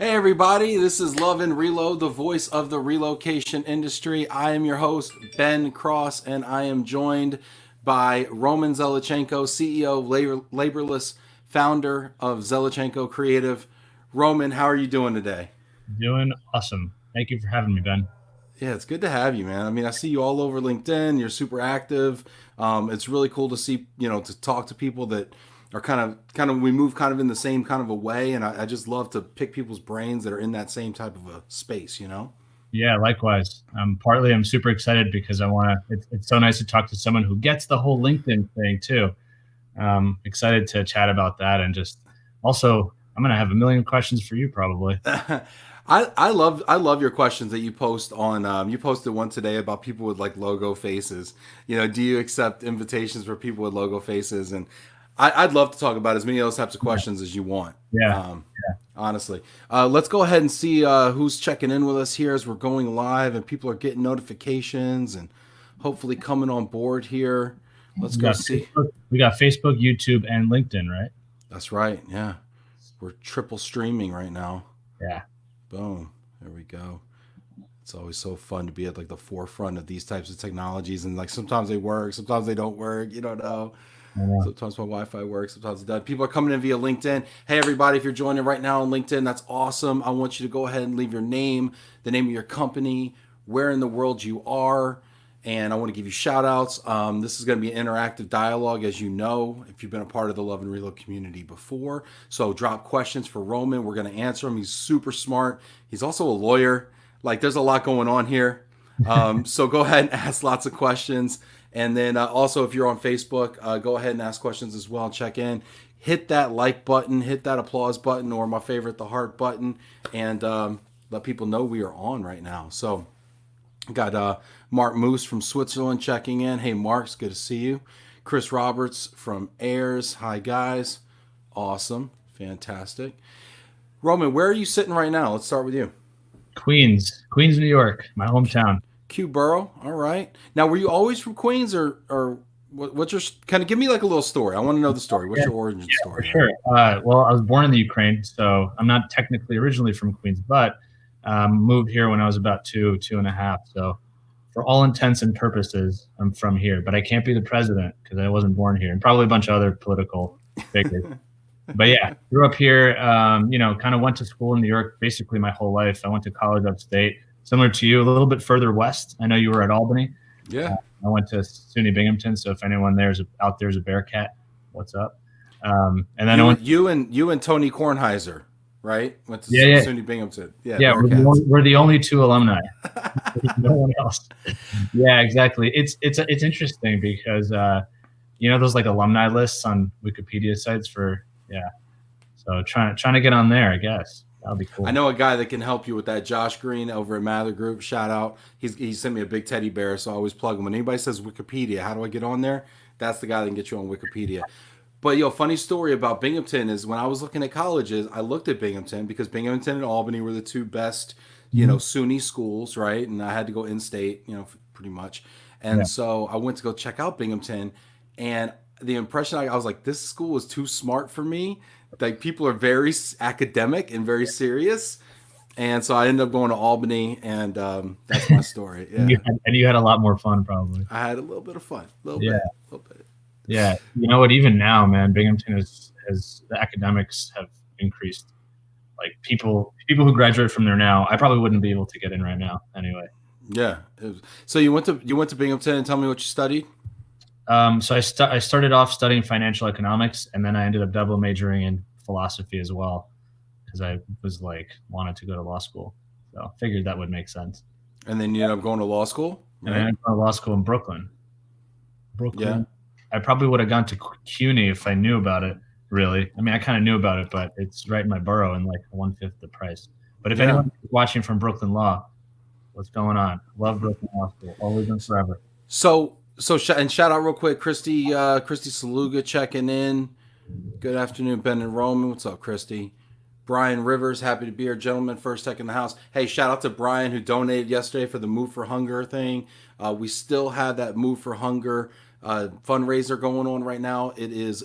Hey everybody, this is Love and Reload, the voice of the relocation industry. I am your host, Ben Cross, and I am joined by Roman Zelichenko, CEO of LaborLess, founder of Zelichenko Creative. Roman, how are you doing today? Doing awesome. Thank you for having me, Ben. Yeah, it's good to have you, man. I mean, I see you all over LinkedIn. You're super active. It's really cool to see, to talk to people that are we move kind of in the same kind of a way. And I just love to pick people's brains that are in that same type of a space. Yeah, likewise. Partly, I'm super excited because I want to. It's so nice to talk to someone who gets the whole LinkedIn thing too. Excited to chat about that, and just also, I'm gonna have a million questions for you probably. I love your questions that you post on you posted one today about people with like logo faces. Do you accept invitations for people with logo faces? And I'd love to talk about as many of those types of Yeah, questions as you want. yeah. Um, Honestly, let's go ahead and see who's checking in with us here as we're going live and people are getting notifications and hopefully coming on board here. Let's We go got see. Facebook, YouTube, and LinkedIn, right? That's right. Yeah, we're triple streaming right now. Yeah. Boom. There we go. It's always so fun to be at like the forefront of these types of technologies, and like sometimes they work, sometimes they don't work. You don't know. I know. Sometimes my Wi-Fi works, sometimes it doesn't. People are coming in via LinkedIn. Hey, everybody, if you're joining right now on LinkedIn, that's awesome. I want you to go ahead and leave your name, the name of your company, where in the world you are, and I want to give you shout outs. This is going to be an interactive dialogue, as you know, if you've been a part of the Love and Reload community before. So drop questions for Roman. We're going to answer them. He's super smart. He's also a lawyer. Like, there's a lot going on here. So go ahead and ask lots of questions. And then also, if you're on Facebook, go ahead and ask questions as well and check in. Hit that like button, hit that applause button, or my favorite, the heart button, and let people know we are on right now. So, got Mark Moose from Switzerland checking in. Hey, Mark, it's good to see you. Chris Roberts from Ayers. Hi, guys. Awesome. Fantastic. Roman, where are you sitting right now? Let's start with you. Queens, New York, my hometown. Q Borough. All right. Now, were you always from Queens, or what's your kind of give me like a little story? I want to know the story. What's Yeah, your origin yeah, for story here? sure. Well, I was born in the Ukraine, so I'm not technically originally from Queens, but moved here when I was about two and a half. So for all intents and purposes, I'm from here, but I can't be the president because I wasn't born here, and probably a bunch of other political figures. But yeah, grew up here. Kind of went to school in New York basically my whole life. I went to college upstate, similar to you, a little bit further west. I know you were at Albany. Yeah. I went to SUNY Binghamton, so if anyone out there's a Bearcat, what's up? And then I You went. you and Tony Kornheiser, right? Went to Yeah, yeah, SUNY Binghamton. Yeah, yeah. Bearcats. We're the only two alumni. No one else. Yeah, exactly. It's interesting because those like alumni lists on Wikipedia sites for yeah. So trying to get on there, I guess that would be I cool. know a guy that can help you with that. Josh Green over at Mather Group. Shout out. He sent me a big teddy bear, so I always plug him. When anybody says Wikipedia, how do I get on there? That's the guy that can get you on Wikipedia. But funny story about Binghamton is when I was looking at colleges, I looked at Binghamton because Binghamton and Albany were the two best, Mhm. SUNY schools, right? And I had to go in state, pretty much. And Yeah. so I went to go check out Binghamton, and the impression I was like, this school is too smart for me. Like, people are very academic and very serious, and so I ended up going to Albany, and that's my story. And you Yeah, had, and you had a lot more fun probably. I had a little bit of fun, a Yeah. little bit. Yeah. You know what? Even now, man, Binghamton has the academics have increased. Like people who graduate from there now, I probably wouldn't be able to get in right now anyway. Yeah. So you went to Binghamton, and tell me what you studied. So I started off studying financial economics, and then I ended up double majoring in philosophy as well because I was like wanted to go to law school, so figured that would make sense. And then you ended up going to law school, And I right? ended up going to law school in Brooklyn. Yeah. Brooklyn. I probably would have gone to CUNY if I knew about it. Really, I mean, I kind of knew about it, but it's right in my borough and like 1/5 the price. But if Yeah. anyone watching from Brooklyn Law, what's going on? Love Brooklyn Law School, always and forever. And shout out real quick, Christy Saluga checking in. Good afternoon, Ben and Roman. What's up, Christy? Brian Rivers, happy to be here. Gentleman, first tech in the house. Hey, shout out to Brian who donated yesterday for the Move for Hunger thing. We still have that Move for Hunger fundraiser going on right now. It is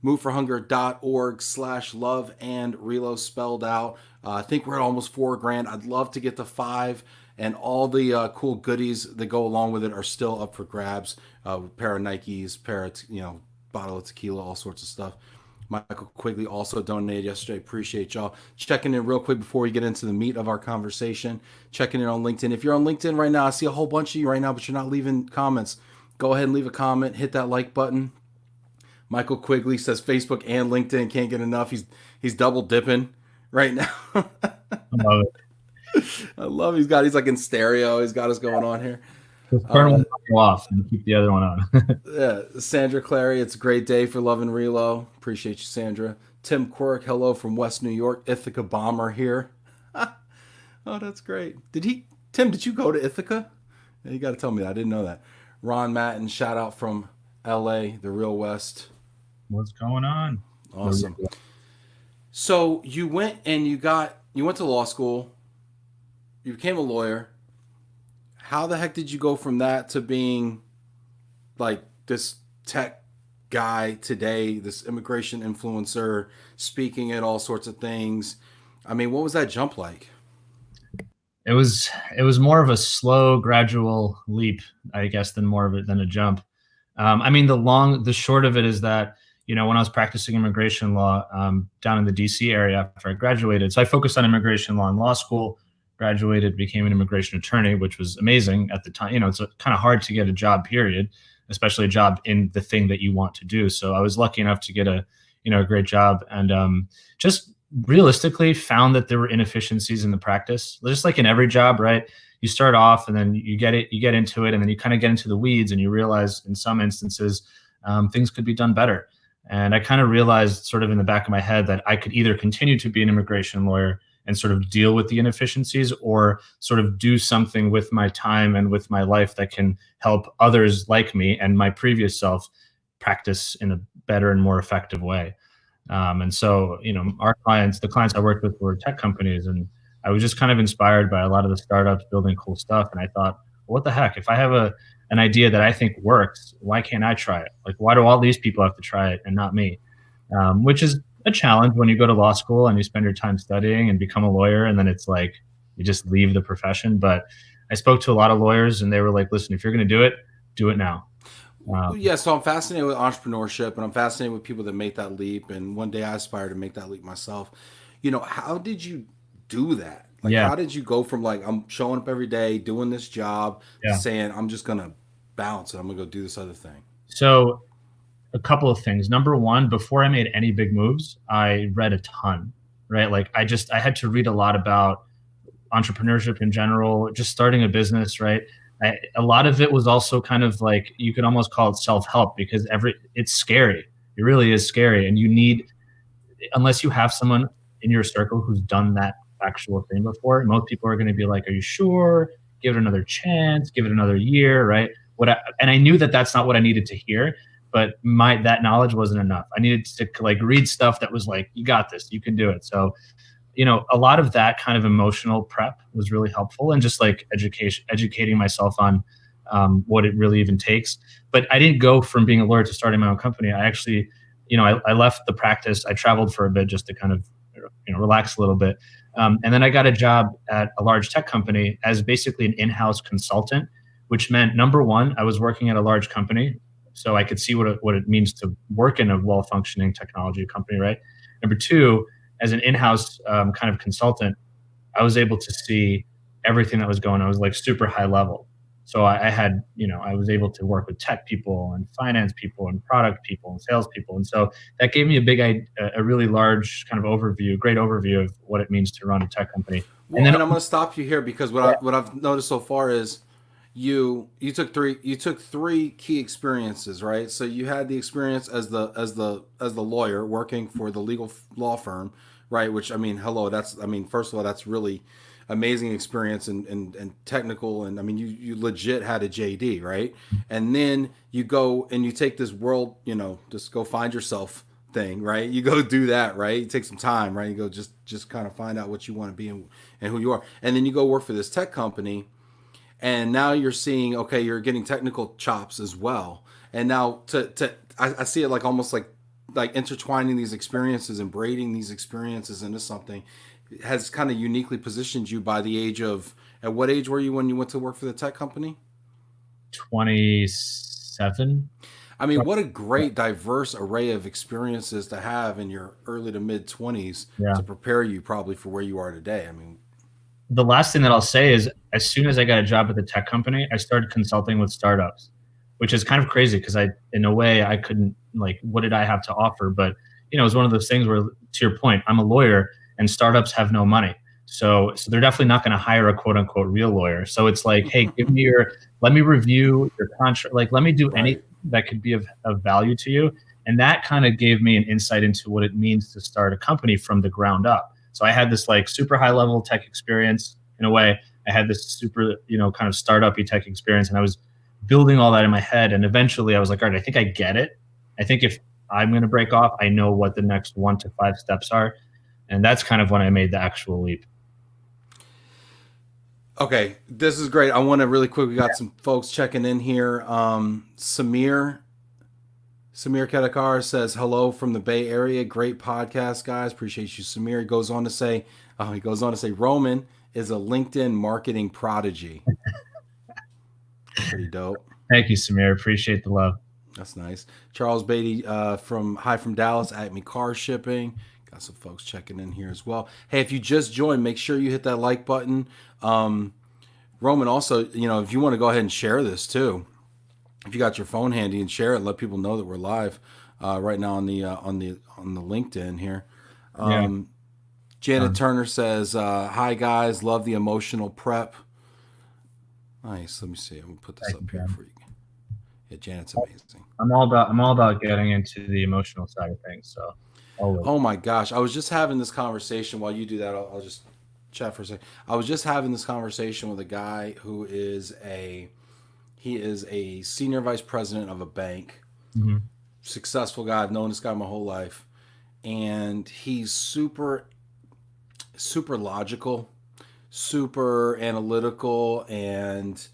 moveforhunger.org/love and relo spelled out. I think we're at almost $4,000. I'd love to get to 5, and all the cool goodies that go along with it are still up for grabs. Pair of Nikes, pair of bottle of tequila, all sorts of stuff. Michael Quigley also donated yesterday. Appreciate y'all. Checking in real quick before we get into the meat of our conversation. Checking in on LinkedIn. If you're on LinkedIn right now, I see a whole bunch of you right now, but you're not leaving comments. Go ahead and leave a comment. Hit that like button. Michael Quigley says Facebook and LinkedIn can't get enough. He's double dipping right now. I love it. I love he's like in stereo. He's got us going on here. Just turn one off and keep the other one on. Yeah, Sandra Clary, it's a great day for Love and Relo. Appreciate you, Sandra. Tim Quirk, hello from West New York. Ithaca Bomber here. Oh, that's great. Tim, did you go to Ithaca? Yeah, you got to tell me that. I didn't know that. Ron Matten, shout out from LA, the real West. What's going on? Awesome. So you went to law school. You became a lawyer. How the heck did you go from that to being like this tech guy today, this immigration influencer, speaking at all sorts of things? I mean, what was that jump like? It was more of a slow, gradual leap, I guess, than a jump. I mean, the short of it is that, when I was practicing immigration law down in the DC area after I graduated, so I focused on immigration law in law school, graduated, became an immigration attorney, which was amazing at the time. It's kind of hard to get a job, period, especially a job in the thing that you want to do. So I was lucky enough to get a great job, and just realistically found that there were inefficiencies in the practice, just like in every job, right? You start off and then you get into it, and then you kind of get into the weeds, and you realize in some instances things could be done better. And I kind of realized sort of in the back of my head that I could either continue to be an immigration lawyer and sort of deal with the inefficiencies, or sort of do something with my time and with my life that can help others like me and my previous self practice in a better and more effective way. And so, the clients I worked with were tech companies, and I was just kind of inspired by a lot of the startups building cool stuff. And I thought, well, what the heck? If I have an idea that I think works, why can't I try it? Like, why do all these people have to try it and not me? Which is a challenge when you go to law school and you spend your time studying and become a lawyer, and then it's like you just leave the profession. But I spoke to a lot of lawyers, and they were like, listen, if you're going to do it now. Yeah, so I'm fascinated with entrepreneurship, and I'm fascinated with people that make that leap, and one day I aspire to make that leap myself. How did you do that? Like, how did you go from like, I'm showing up every day, doing this job, to saying, I'm just going to bounce and I'm going to go do this other thing? So a couple of things. Number one, before I made any big moves, I read a ton, right? Like I had to read a lot about entrepreneurship in general, just starting a business, right? A lot of it was also kind of like, you could almost call it self-help, because it's scary. It really is scary. And unless you have someone in your circle who's done that actual thing before, most people are going to be like, are you sure? Give it another chance, give it another year, right? And I knew that that's not what I needed to hear, but that knowledge wasn't enough. I needed to like read stuff that was like, you got this, you can do it. So, a lot of that kind of emotional prep was really helpful, and just like educating myself on what it really even takes. But I didn't go from being a lawyer to starting my own company. I actually, I left the practice. I traveled for a bit just to kind of, relax a little bit. And then I got a job at a large tech company as basically an in-house consultant, which meant, number one, I was working at a large company, so I could see what it means to work in a well-functioning technology company, right? Number two, as an in-house kind of consultant, I was able to see everything that was going on. I was like super high level. So I was able to work with tech people and finance people and product people and sales people. And so that gave me a really large kind of great overview of what it means to run a tech company. Well, and I'm going to stop you here, because what I've noticed so far is you took three key experiences, right? So you had the experience as the lawyer working for the legal law firm, right? Which, first of all, that's really amazing experience and technical, and you legit had a JD, right? And then you go and you take this world, just go find yourself thing, right? You go do that, right? You take some time, right? You go just kind of find out what you want to be and who you are, and then you go work for this tech company. And now you're seeing, okay, you're getting technical chops as well. And now I see it like almost like like intertwining these experiences and braiding these experiences into something has kind of uniquely positioned you by the age of, at what age were you when you went to work for the tech company? 27. I mean, what a great diverse array of experiences to have in your early to mid 20s Yeah. to prepare you probably for where you are today. I mean, The last thing that I'll say is, as soon as I got a job at the tech company, I started consulting with startups, which is kind of crazy because in a way, I couldn't, like, what did I have to offer? But, it was one of those things where, to your point, I'm a lawyer and startups have no money. So they're definitely not going to hire a quote unquote real lawyer. So it's like, hey, let me review your contract. Like, let me do anything that could be of value to you. And that kind of gave me an insight into what it means to start a company from the ground up. So I had this like super high level tech experience in a way. I had this super, kind of startup-y tech experience, and I was building all that in my head. And eventually I was like, all right, I think I get it. I think if I'm going to break off, I know what the next 1 to 5 steps are. And that's kind of when I made the actual leap. Okay, this is great. I want to really quick, we got some folks checking in here. Samir Kedakar says, hello from the Bay Area. Great podcast, guys. Appreciate you, Samir. He goes on to say, Roman is a LinkedIn marketing prodigy. Pretty dope. Thank you, Samir. Appreciate the love. That's nice. Charles Beatty from Dallas, Acme Car Shipping. Got some folks checking in here as well. Hey, if you just joined, make sure you hit that like button. Roman, also, if you want to go ahead and share this too, if you got your phone handy, and share it, and let people know that we're live right now on the LinkedIn here. Janet Turner says, "Hi guys, love the emotional prep." Nice. Let me see. I'm gonna put this up here for you. Yeah, Janet's amazing. I'm all about getting into the emotional side of things. So. Oh my gosh, I was just having this conversation. While you do that, I'll just chat for a second. I was just having this conversation with a guy who is a senior vice president of a bank. Mm-hmm. Successful guy. I've known this guy my whole life, and he's super logical, super analytical, and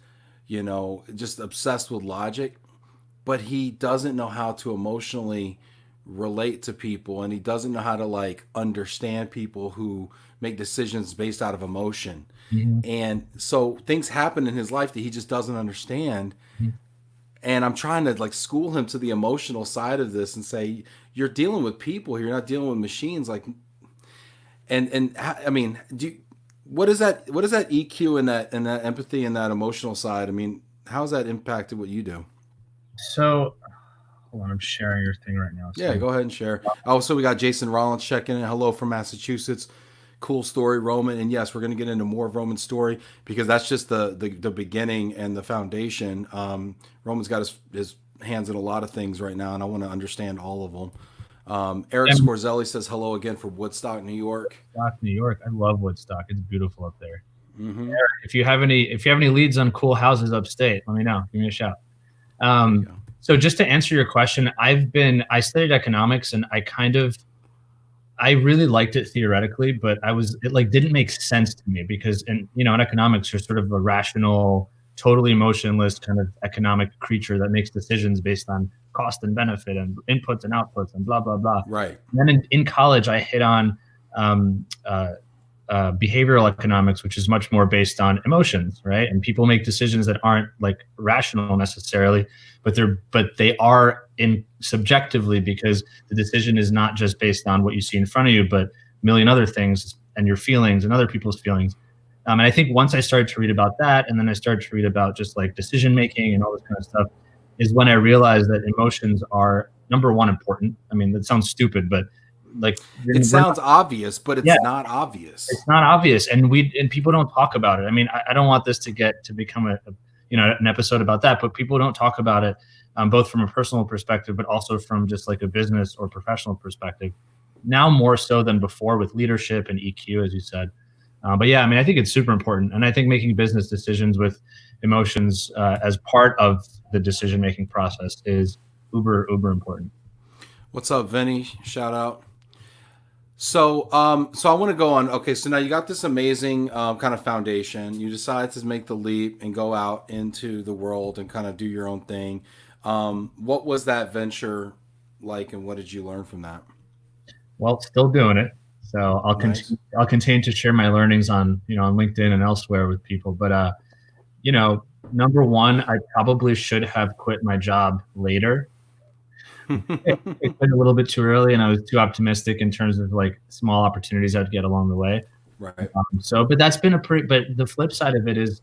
just obsessed with logic. But he doesn't know how to emotionally relate to people, and he doesn't know how to like understand people who make decisions based out of emotion. Mm-hmm. And so things happen in his life that he just doesn't understand. Mm-hmm. And I'm trying to like school him to the emotional side of this and say, you're dealing with people, you're not dealing with machines. Like, and I mean, what is that EQ and that empathy and that emotional side? I mean, how's that impacted what you do? So, hold on, I'm sharing your thing right now. Yeah, go ahead and share. Also, we got Jason Rollins checking in. Hello from Massachusetts. Cool story, Roman. And yes, we're going to get into more of Roman's story because that's just the beginning and the foundation. Roman's got his hands in a lot of things right now, and I want to understand all of them. Eric Scorzelli says hello again from Woodstock, New York. Woodstock, New York. I love Woodstock. It's beautiful up there. Mm-hmm. Eric, if you have any leads on cool houses upstate, let me know. Give me a shout. So just to answer your question, I studied economics, and I really liked it theoretically, but it didn't make sense to me because in economics, you're sort of a rational, totally emotionless kind of economic creature that makes decisions based on cost and benefit and inputs and outputs and blah, blah, blah. Right. And then in college, I hit on behavioral economics, which is much more based on emotions, right? And people make decisions that aren't like rational necessarily, but they are subjectively, because the decision is not just based on what you see in front of you, but a million other things and your feelings and other people's feelings. And I think once I started to read about that, and then I started to read about just like decision making and all this kind of stuff, is when I realized that emotions are, number one, important. I mean, that sounds stupid, but like it sounds obvious, but it's not obvious. It's not obvious, and people don't talk about it. I mean, I don't want this to become an episode about that, but people don't talk about it, both from a personal perspective, but also from just like a business or professional perspective. Now more so than before with leadership and EQ, as you said. But yeah, I mean, I think it's super important, and I think making business decisions with emotions as part of the decision-making process is uber important. What's up, Vinny? Shout out. So I want to go on. Okay, so now you got this amazing kind of foundation. You decide to make the leap and go out into the world and kind of do your own thing. What was that venture like, and what did you learn from that? Well, still doing it. So Nice. I'll continue to share my learnings on, on LinkedIn and elsewhere with people. But, number one, I probably should have quit my job later. I quit a little bit too early, and I was too optimistic in terms of like small opportunities I'd get along the way. Right. But that's been but the flip side of it is,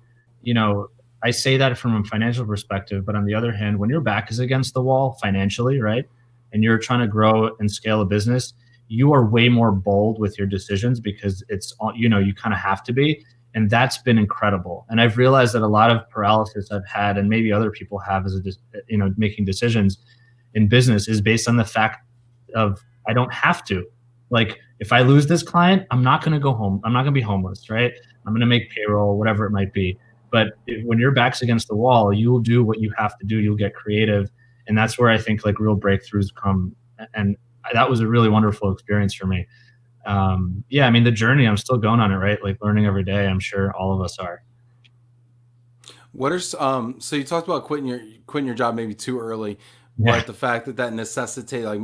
I say that from a financial perspective, but on the other hand, when your back is against the wall financially, right, and you're trying to grow and scale a business, you are way more bold with your decisions because it's, you kind of have to be. And that's been incredible. And I've realized that a lot of paralysis I've had, and maybe other people have as making decisions in business, is based on the fact of I don't have to. Like, if I lose this client, I'm not going to go home. I'm not going to be homeless, right? I'm going to make payroll, whatever it might be. But when your back's against the wall, you'll do what you have to do. You'll get creative. And that's where I think like real breakthroughs come. And that was a really wonderful experience for me. Yeah, I mean, the journey, I'm still going on it, right? Like learning every day. I'm sure all of us are. What are so you talked about quitting your job maybe too early, Yeah. but the fact that necessitated, like,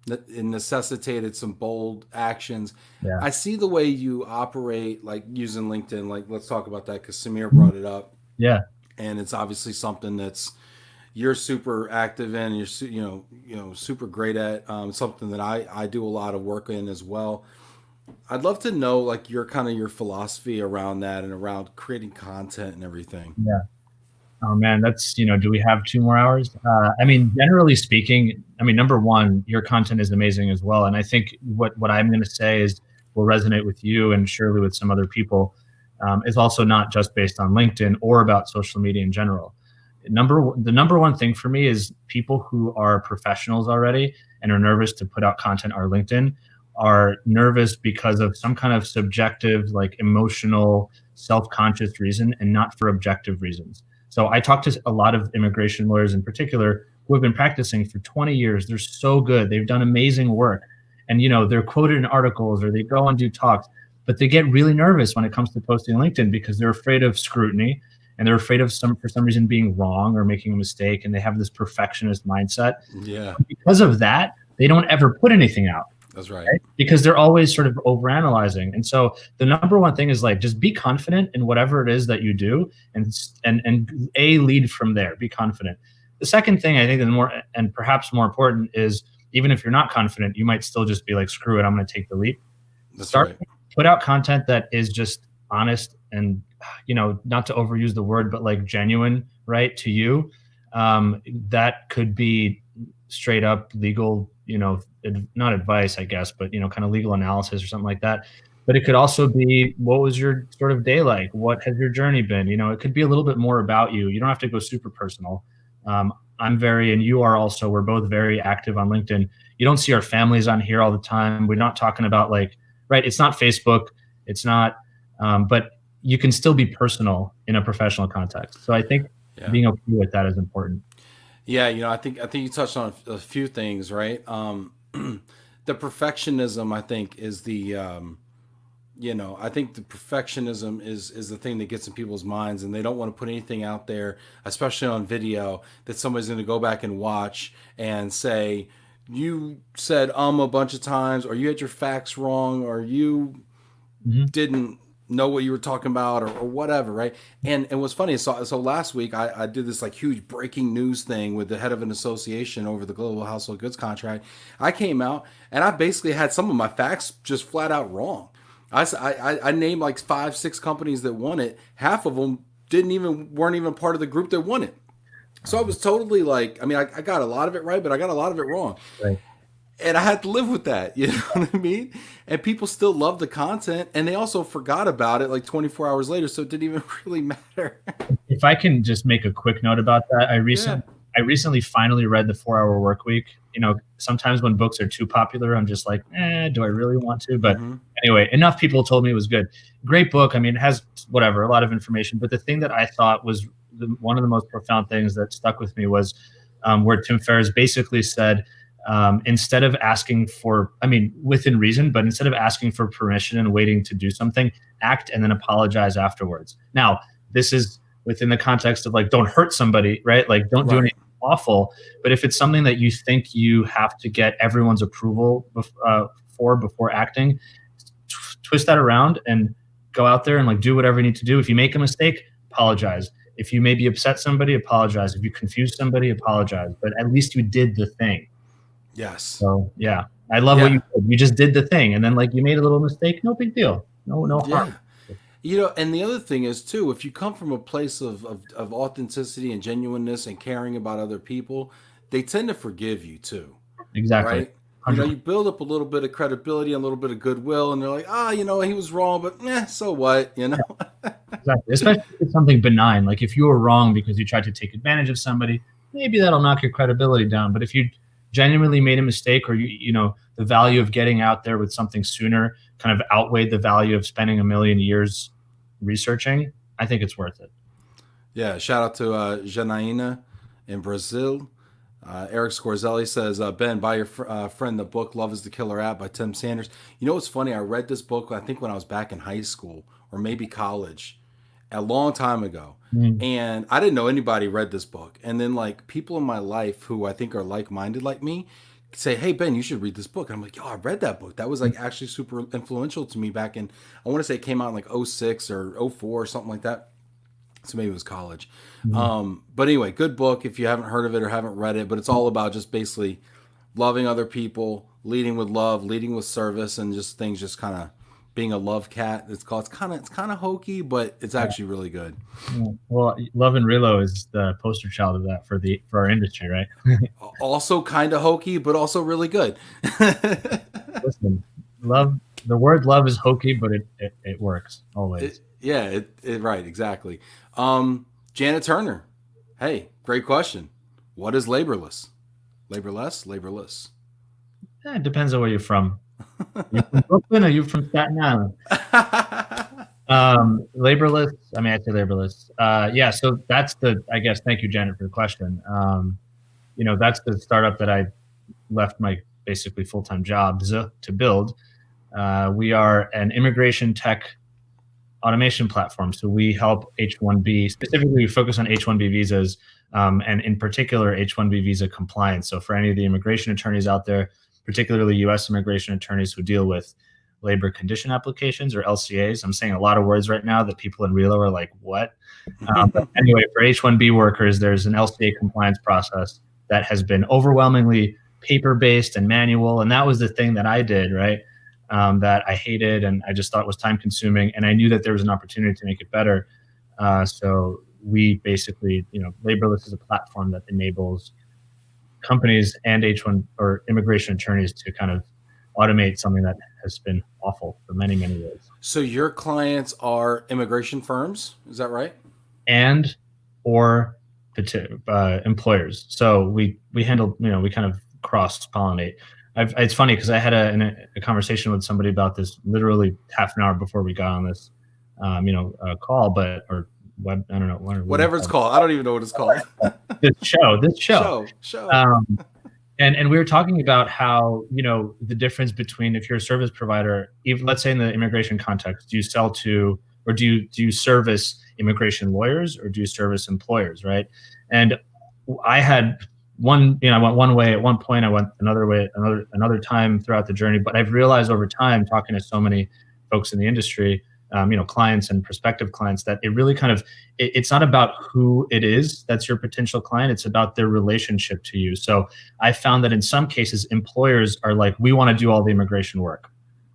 that it necessitated some bold actions. Yeah. I see the way you operate, like using LinkedIn. Like, let's talk about that because Samir brought it up. Yeah. And it's obviously something that's you're super active in, and you're super great at. Something that I do a lot of work in as well. I'd love to know like your philosophy around that and around creating content and everything. Yeah. Oh man, that's, do we have 2 more hours? I mean, generally speaking, I mean, number one, your content is amazing as well. And I think what I'm going to say is will resonate with you and surely with some other people, is also not just based on LinkedIn or about social media in general. The number one thing for me is people who are professionals already and are nervous to put out content on LinkedIn are nervous because of some kind of subjective, like emotional, self-conscious reason and not for objective reasons. So I talk to a lot of immigration lawyers in particular who have been practicing for 20 years. They're so good. They've done amazing work. And, they're quoted in articles or they go and do talks, but they get really nervous when it comes to posting LinkedIn because they're afraid of scrutiny and they're afraid of for some reason being wrong or making a mistake. And they have this perfectionist mindset. Yeah. Because of that, they don't ever put anything out. That's right. Because they're always sort of overanalyzing. And so the number one thing is like, just be confident in whatever it is that you do and lead from there, be confident. The second thing I think is more, and perhaps more important, is even if you're not confident, you might still just be like, screw it, I'm going to take the leap. Put out content that is just honest and, not to overuse the word, but like genuine, right, to you. That could be straight up legal, not advice, I guess, but, kind of legal analysis or something like that. But it could also be, what was your sort of day like? What has your journey been? It could be a little bit more about you. You don't have to go super personal. And you are also, we're both very active on LinkedIn. You don't see our families on here all the time. We're not talking about like, right. It's not Facebook. It's not, but you can still be personal in a professional context. So I think being okay with that is important. Yeah, I think you touched on a few things, right? The perfectionism, I think, is the I think the perfectionism is the thing that gets in people's minds, and they don't want to put anything out there, especially on video, that somebody's going to go back and watch and say, you said a bunch of times, or you had your facts wrong, or you didn't know what you were talking about, or whatever, right? And what's funny is, so last week I did this like huge breaking news thing with the head of an association over the global household goods contract. I came out and I basically had some of my facts just flat out wrong. I named like 5-6 companies that won it. Half of them weren't even part of the group that won it. So I was totally like, I mean, I got a lot of it right, but I got a lot of it wrong. Right. And I had to live with that, you know what I mean? And people still love the content, and they also forgot about it like 24 hours later, so it didn't even really matter. If I can just make a quick note about that, I recently finally read The 4-Hour Workweek. Sometimes when books are too popular, I'm just like, do I really want to? But anyway, enough people told me it was good. Great book. I mean, it has a lot of information. But the thing that I thought was one of the most profound things that stuck with me was where Tim Ferriss basically said, instead of asking for, within reason, but instead of asking for permission and waiting to do something, act and then apologize afterwards. Now, this is within the context of like, don't hurt somebody, right? Like, don't do anything awful. But if it's something that you think you have to get everyone's approval for before acting, twist that around and go out there and like do whatever you need to do. If you make a mistake, apologize. If you maybe upset somebody, apologize. If you confuse somebody, apologize. But at least you did the thing. Yes. So yeah, I love what you did. You just did the thing, and then like you made a little mistake, no big deal. No harm. You know, and the other thing is too, if you come from a place of authenticity and genuineness and caring about other people, they tend to forgive you too. Exactly. Right? You know, you build up a little bit of credibility, a little bit of goodwill, and they're like, you know, he was wrong, but so what, you know? Exactly. Especially if it's something benign. Like if you were wrong because you tried to take advantage of somebody, maybe that'll knock your credibility down. But if you genuinely made a mistake, or you know, the value of getting out there with something sooner kind of outweighed the value of spending a million years researching, I think it's worth it. Yeah. Shout out to Janaína in Brazil. Eric Scorzelli says, Ben, buy your friend the book Love is the Killer App by Tim Sanders. You know what's funny? I read this book, I think when I was back in high school or maybe college, a long time ago. And I didn't know anybody read this book. And then like people in my life who I think are like-minded like me say, hey, Ben, you should read this book. And I'm like, yo, I read that book. That was like actually super influential to me back in, I want to say it came out in like 06 or 04 or something like that. So maybe it was college. But anyway, good book if you haven't heard of it or haven't read it. But it's all about just basically loving other people, leading with love, leading with service, and just things just kind of being a love cat. It's kind of hokey, but it's actually really good. Well, Love and Relo is the poster child of that for our industry, right? Also kind of hokey, but also really good. Listen, the word love is hokey, but it works always. Right, exactly. Janet Turner, hey, great question. What is laborless? Laborless? It depends on where you're from. You from Brooklyn or you from Staten Island? Laborless. I mean, I say laborless. Yeah. So that's I guess. Thank you, Janet, for the question. You know, that's the startup that I left my basically full-time jobs to build. We are an immigration tech automation platform. So we help H-1B, specifically we focus on H-1B visas, and in particular H-1B visa compliance. So for any of the immigration attorneys out there, particularly U.S. immigration attorneys who deal with labor condition applications or LCAs. I'm saying a lot of words right now that people in Relo are like, what? But anyway, for H-1B workers, there's an LCA compliance process that has been overwhelmingly paper-based and manual. And that was the thing that I did, right? That I hated and I just thought was time consuming. And I knew that there was an opportunity to make it better. So we basically, you know, Laborless is a platform that enables companies and H-1 or immigration attorneys to kind of automate something that has been awful for many, many years. So your clients are immigration firms, is that right? And or employers. So we handle, you know, we kind of cross-pollinate. It's funny because I had a conversation with somebody about this literally half an hour before we got on this, call, or web. I don't know. Whatever it's called. I don't even know what it's called. This show. And we were talking about how, you know, the difference between if you're a service provider, even let's say in the immigration context, do you sell to, or do you service immigration lawyers, or do you service employers, right? And I had I went one way at one point, I went another way another time throughout the journey. But I've realized over time, talking to so many folks in the industry, clients and prospective clients, that it really kind of, it's not about who it is that's your potential client, it's about their relationship to you. So I found that in some cases, employers are like, we want to do all the immigration work.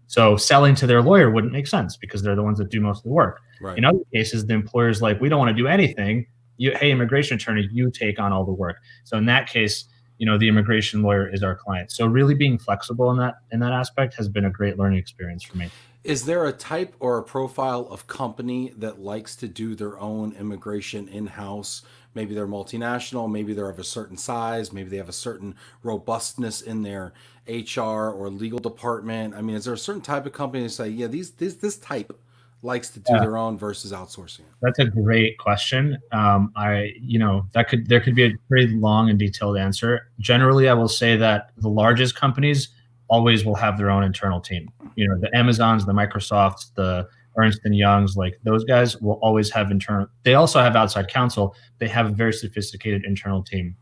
So selling to their lawyer wouldn't make sense because they're the ones that do most of the work. Right. In other cases, the employer's like, we don't want to do anything. Hey, immigration attorney, you take on all the work. So in that case, the immigration lawyer is our client. So really being flexible in that aspect has been a great learning experience for me. Is there a type or a profile of company that likes to do their own immigration in-house? Maybe they're multinational, maybe they're of a certain size, maybe they have a certain robustness in their HR or legal department. I mean, is there a certain type of company that say, yeah, this type likes to do their own versus outsourcing it? That's a great question. There could be a pretty long and detailed answer. Generally, I will say that the largest companies always will have their own internal team. The Amazons, the Microsofts, the Ernst & Youngs, like those guys will always have internal. They also have outside counsel. They have a very sophisticated internal team.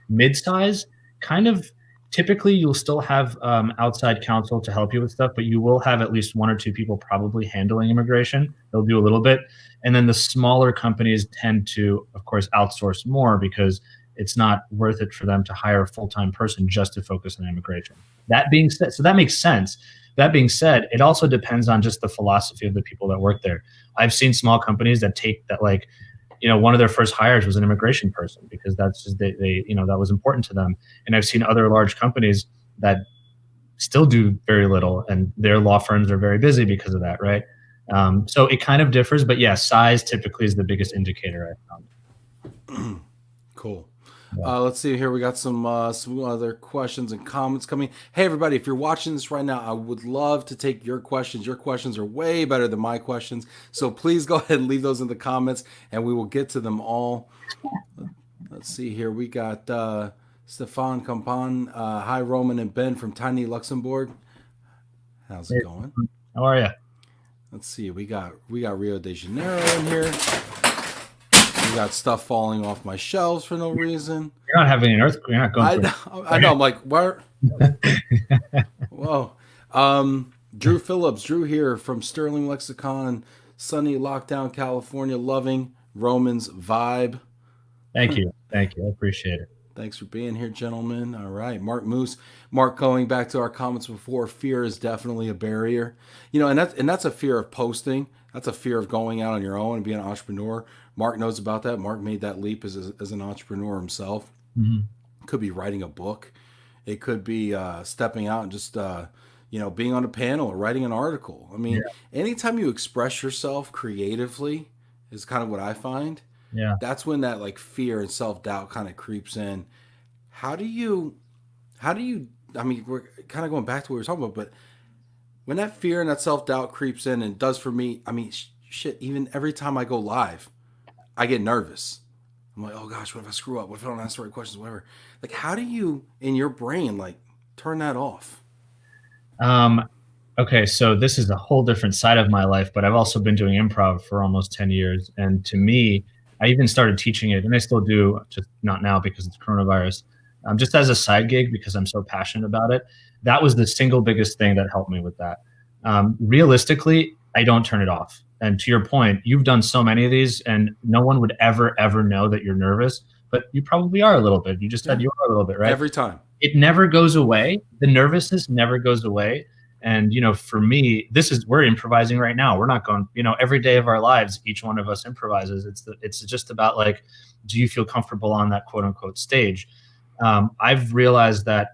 Mid-size, kind of typically you'll still have outside counsel to help you with stuff, but you will have at least one or two people probably handling immigration. They'll do a little bit. And then the smaller companies tend to, of course, outsource more because it's not worth it for them to hire a full-time person just to focus on immigration. That being said, so that makes sense. That being said, it also depends on just the philosophy of the people that work there. I've seen small companies that take that, like, one of their first hires was an immigration person because that's just they that was important to them. And I've seen other large companies that still do very little, and their law firms are very busy because of that, right? So it kind of differs, but yeah, size typically is the biggest indicator I found. Cool. Let's see here. We got some other questions and comments coming. Hey, everybody, if you're watching this right now, I would love to take your questions. Your questions are way better than my questions. So please go ahead and leave those in the comments, and we will get to them all. Let's see here. We got Stefan Campan. Hi, Roman and Ben from Tiny Luxembourg. How's it going? How are you? Let's see. We got Rio de Janeiro in here. We got stuff falling off my shelves for no reason. You're not having an earthquake. You're not going I know. I'm like, where? Whoa. Drew Phillips. Drew here from Sterling Lexicon, sunny Lockdown, California. Loving Roman's vibe. Thank you. Thank you. I appreciate it. Thanks for being here, gentlemen. All right. Mark Moose. Mark, going back to our comments before, fear is definitely a barrier. And that's a fear of posting. That's a fear of going out on your own and being an entrepreneur. Mark knows about that. Mark made that leap as an entrepreneur himself. Mm-hmm. It could be writing a book. It could be stepping out and just, being on a panel or writing an article. I mean, anytime you express yourself creatively is kind of what I find. Yeah. That's when that like fear and self-doubt kind of creeps in. How do you, I mean, we're kind of going back to what we were talking about, but when that fear and that self-doubt creeps in, and does for me, I mean, shit, even every time I go live, I get nervous. I'm like, oh gosh, what if I screw up? What if I don't answer the right questions? Whatever. Like, how do you, in your brain, like, turn that off? Okay, so this is a whole different side of my life, but I've also been doing improv for almost 10 years. And to me, I even started teaching it, and I still do, just not now because it's coronavirus, just as a side gig because I'm so passionate about it. That was the single biggest thing that helped me with that. Realistically, I don't turn it off. And to your point, you've done so many of these, and no one would ever know that you're nervous, but you probably are a little bit. You just said you are a little bit, right? Every time. It never goes away. The nervousness never goes away. And, for me, we're improvising right now. We're not going, every day of our lives, each one of us improvises. It's just about, like, do you feel comfortable on that quote unquote stage? I've realized that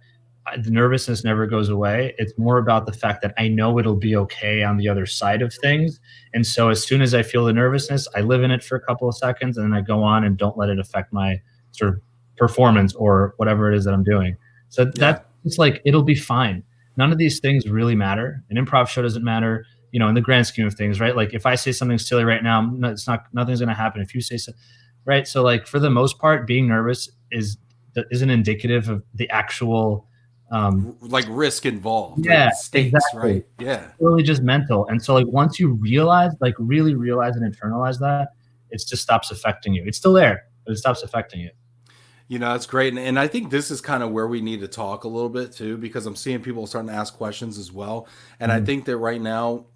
the nervousness never goes away. It's more about the fact that I know it'll be okay on the other side of things. And so as soon as I feel the nervousness, I live in it for a couple of seconds, and then I go on and don't let it affect my sort of performance or whatever it is that I'm doing. So that's just like, it'll be fine. None of these things really matter. An improv show doesn't matter, in the grand scheme of things, right? Like, if I say something silly right now, nothing's going to happen. If you say so, right? So, like, for the most part, being nervous isn't indicative of the actual like risk involved. Yeah, like stakes, exactly. Right? Yeah. It's really just mental. And so, like, once you realize, like, really realize and internalize that, it just stops affecting you. It's still there, but it stops affecting you. That's great. And I think this is kind of where we need to talk a little bit too, because I'm seeing people starting to ask questions as well. And I think that right now,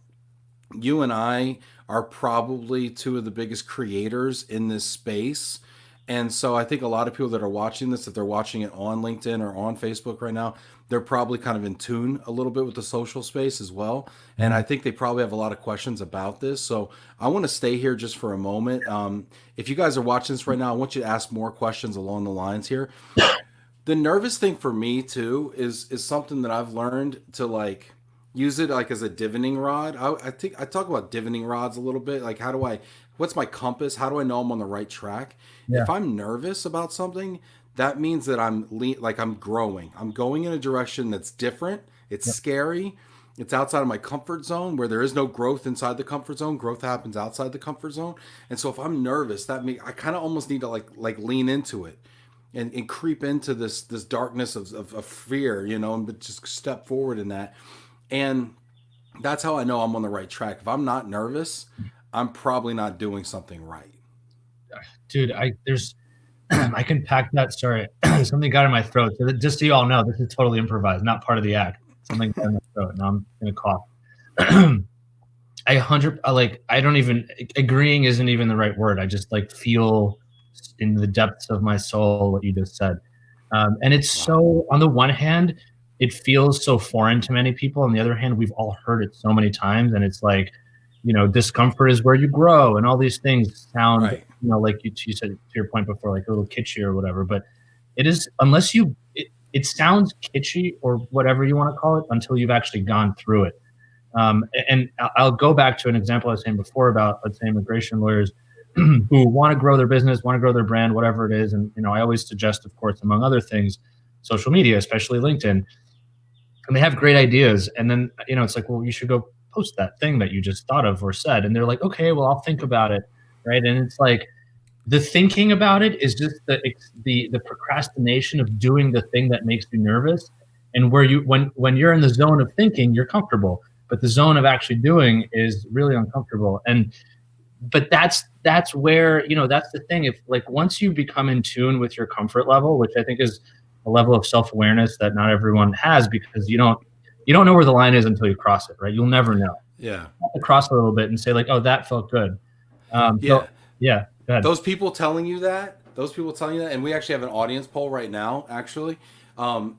you and I are probably two of the biggest creators in this space. And so I think a lot of people that are watching this, if they're watching it on LinkedIn or on Facebook right now, they're probably kind of in tune a little bit with the social space as well. And I think they probably have a lot of questions about this. So I want to stay here just for a moment. If you guys are watching this right now, I want you to ask more questions along the lines here. The nervous thing for me too is something that I've learned to, like, use it like as a divining rod. I think I talk about divining rods a little bit. Like, what's my compass? How do I know I'm on the right track? Yeah. If I'm nervous about something, that means that I'm growing. I'm going in a direction that's different. It's scary. It's outside of my comfort zone, where there is no growth inside the comfort zone. Growth happens outside the comfort zone. And so if I'm nervous, that means I kind of almost need to like lean into it and creep into this darkness of fear, and just step forward in that. And that's how I know I'm on the right track. If I'm not nervous, I'm probably not doing something right. Dude, I can pack that. Sorry, something got in my throat. So that, just so you all know, this is totally improvised, not part of the act. Something got in my throat. Now I'm gonna cough. I don't even, agreeing isn't even the right word. I just like feel in the depths of my soul what you just said. And it's so, on the one hand, it feels so foreign to many people. On the other hand, we've all heard it so many times, and it's like, discomfort is where you grow, and all these things sound, Right. like you said to your point before, like a little kitschy or whatever. But it is, unless it sounds kitschy or whatever you want to call it until you've actually gone through it. And I'll go back to an example I was saying before about, let's say, immigration lawyers who want to grow their business, want to grow their brand, whatever it is. And, I always suggest, of course, among other things, social media, especially LinkedIn. And they have great ideas. And then, it's like, well, you should go post that thing that you just thought of or said. And they're like, okay, well, I'll think about it. Right. And it's like, the thinking about it is just the procrastination of doing the thing that makes you nervous. And where when you're in the zone of thinking, you're comfortable, but the zone of actually doing is really uncomfortable. But that's where, that's the thing. If, like, once you become in tune with your comfort level, which I think is a level of self-awareness that not everyone has, because you don't know where the line is until you cross it, right? You'll never know. Yeah. You have to cross a little bit and say, like, oh, that felt good. So, yeah. Go ahead. Those people telling you that, and we actually have an audience poll right now, actually. I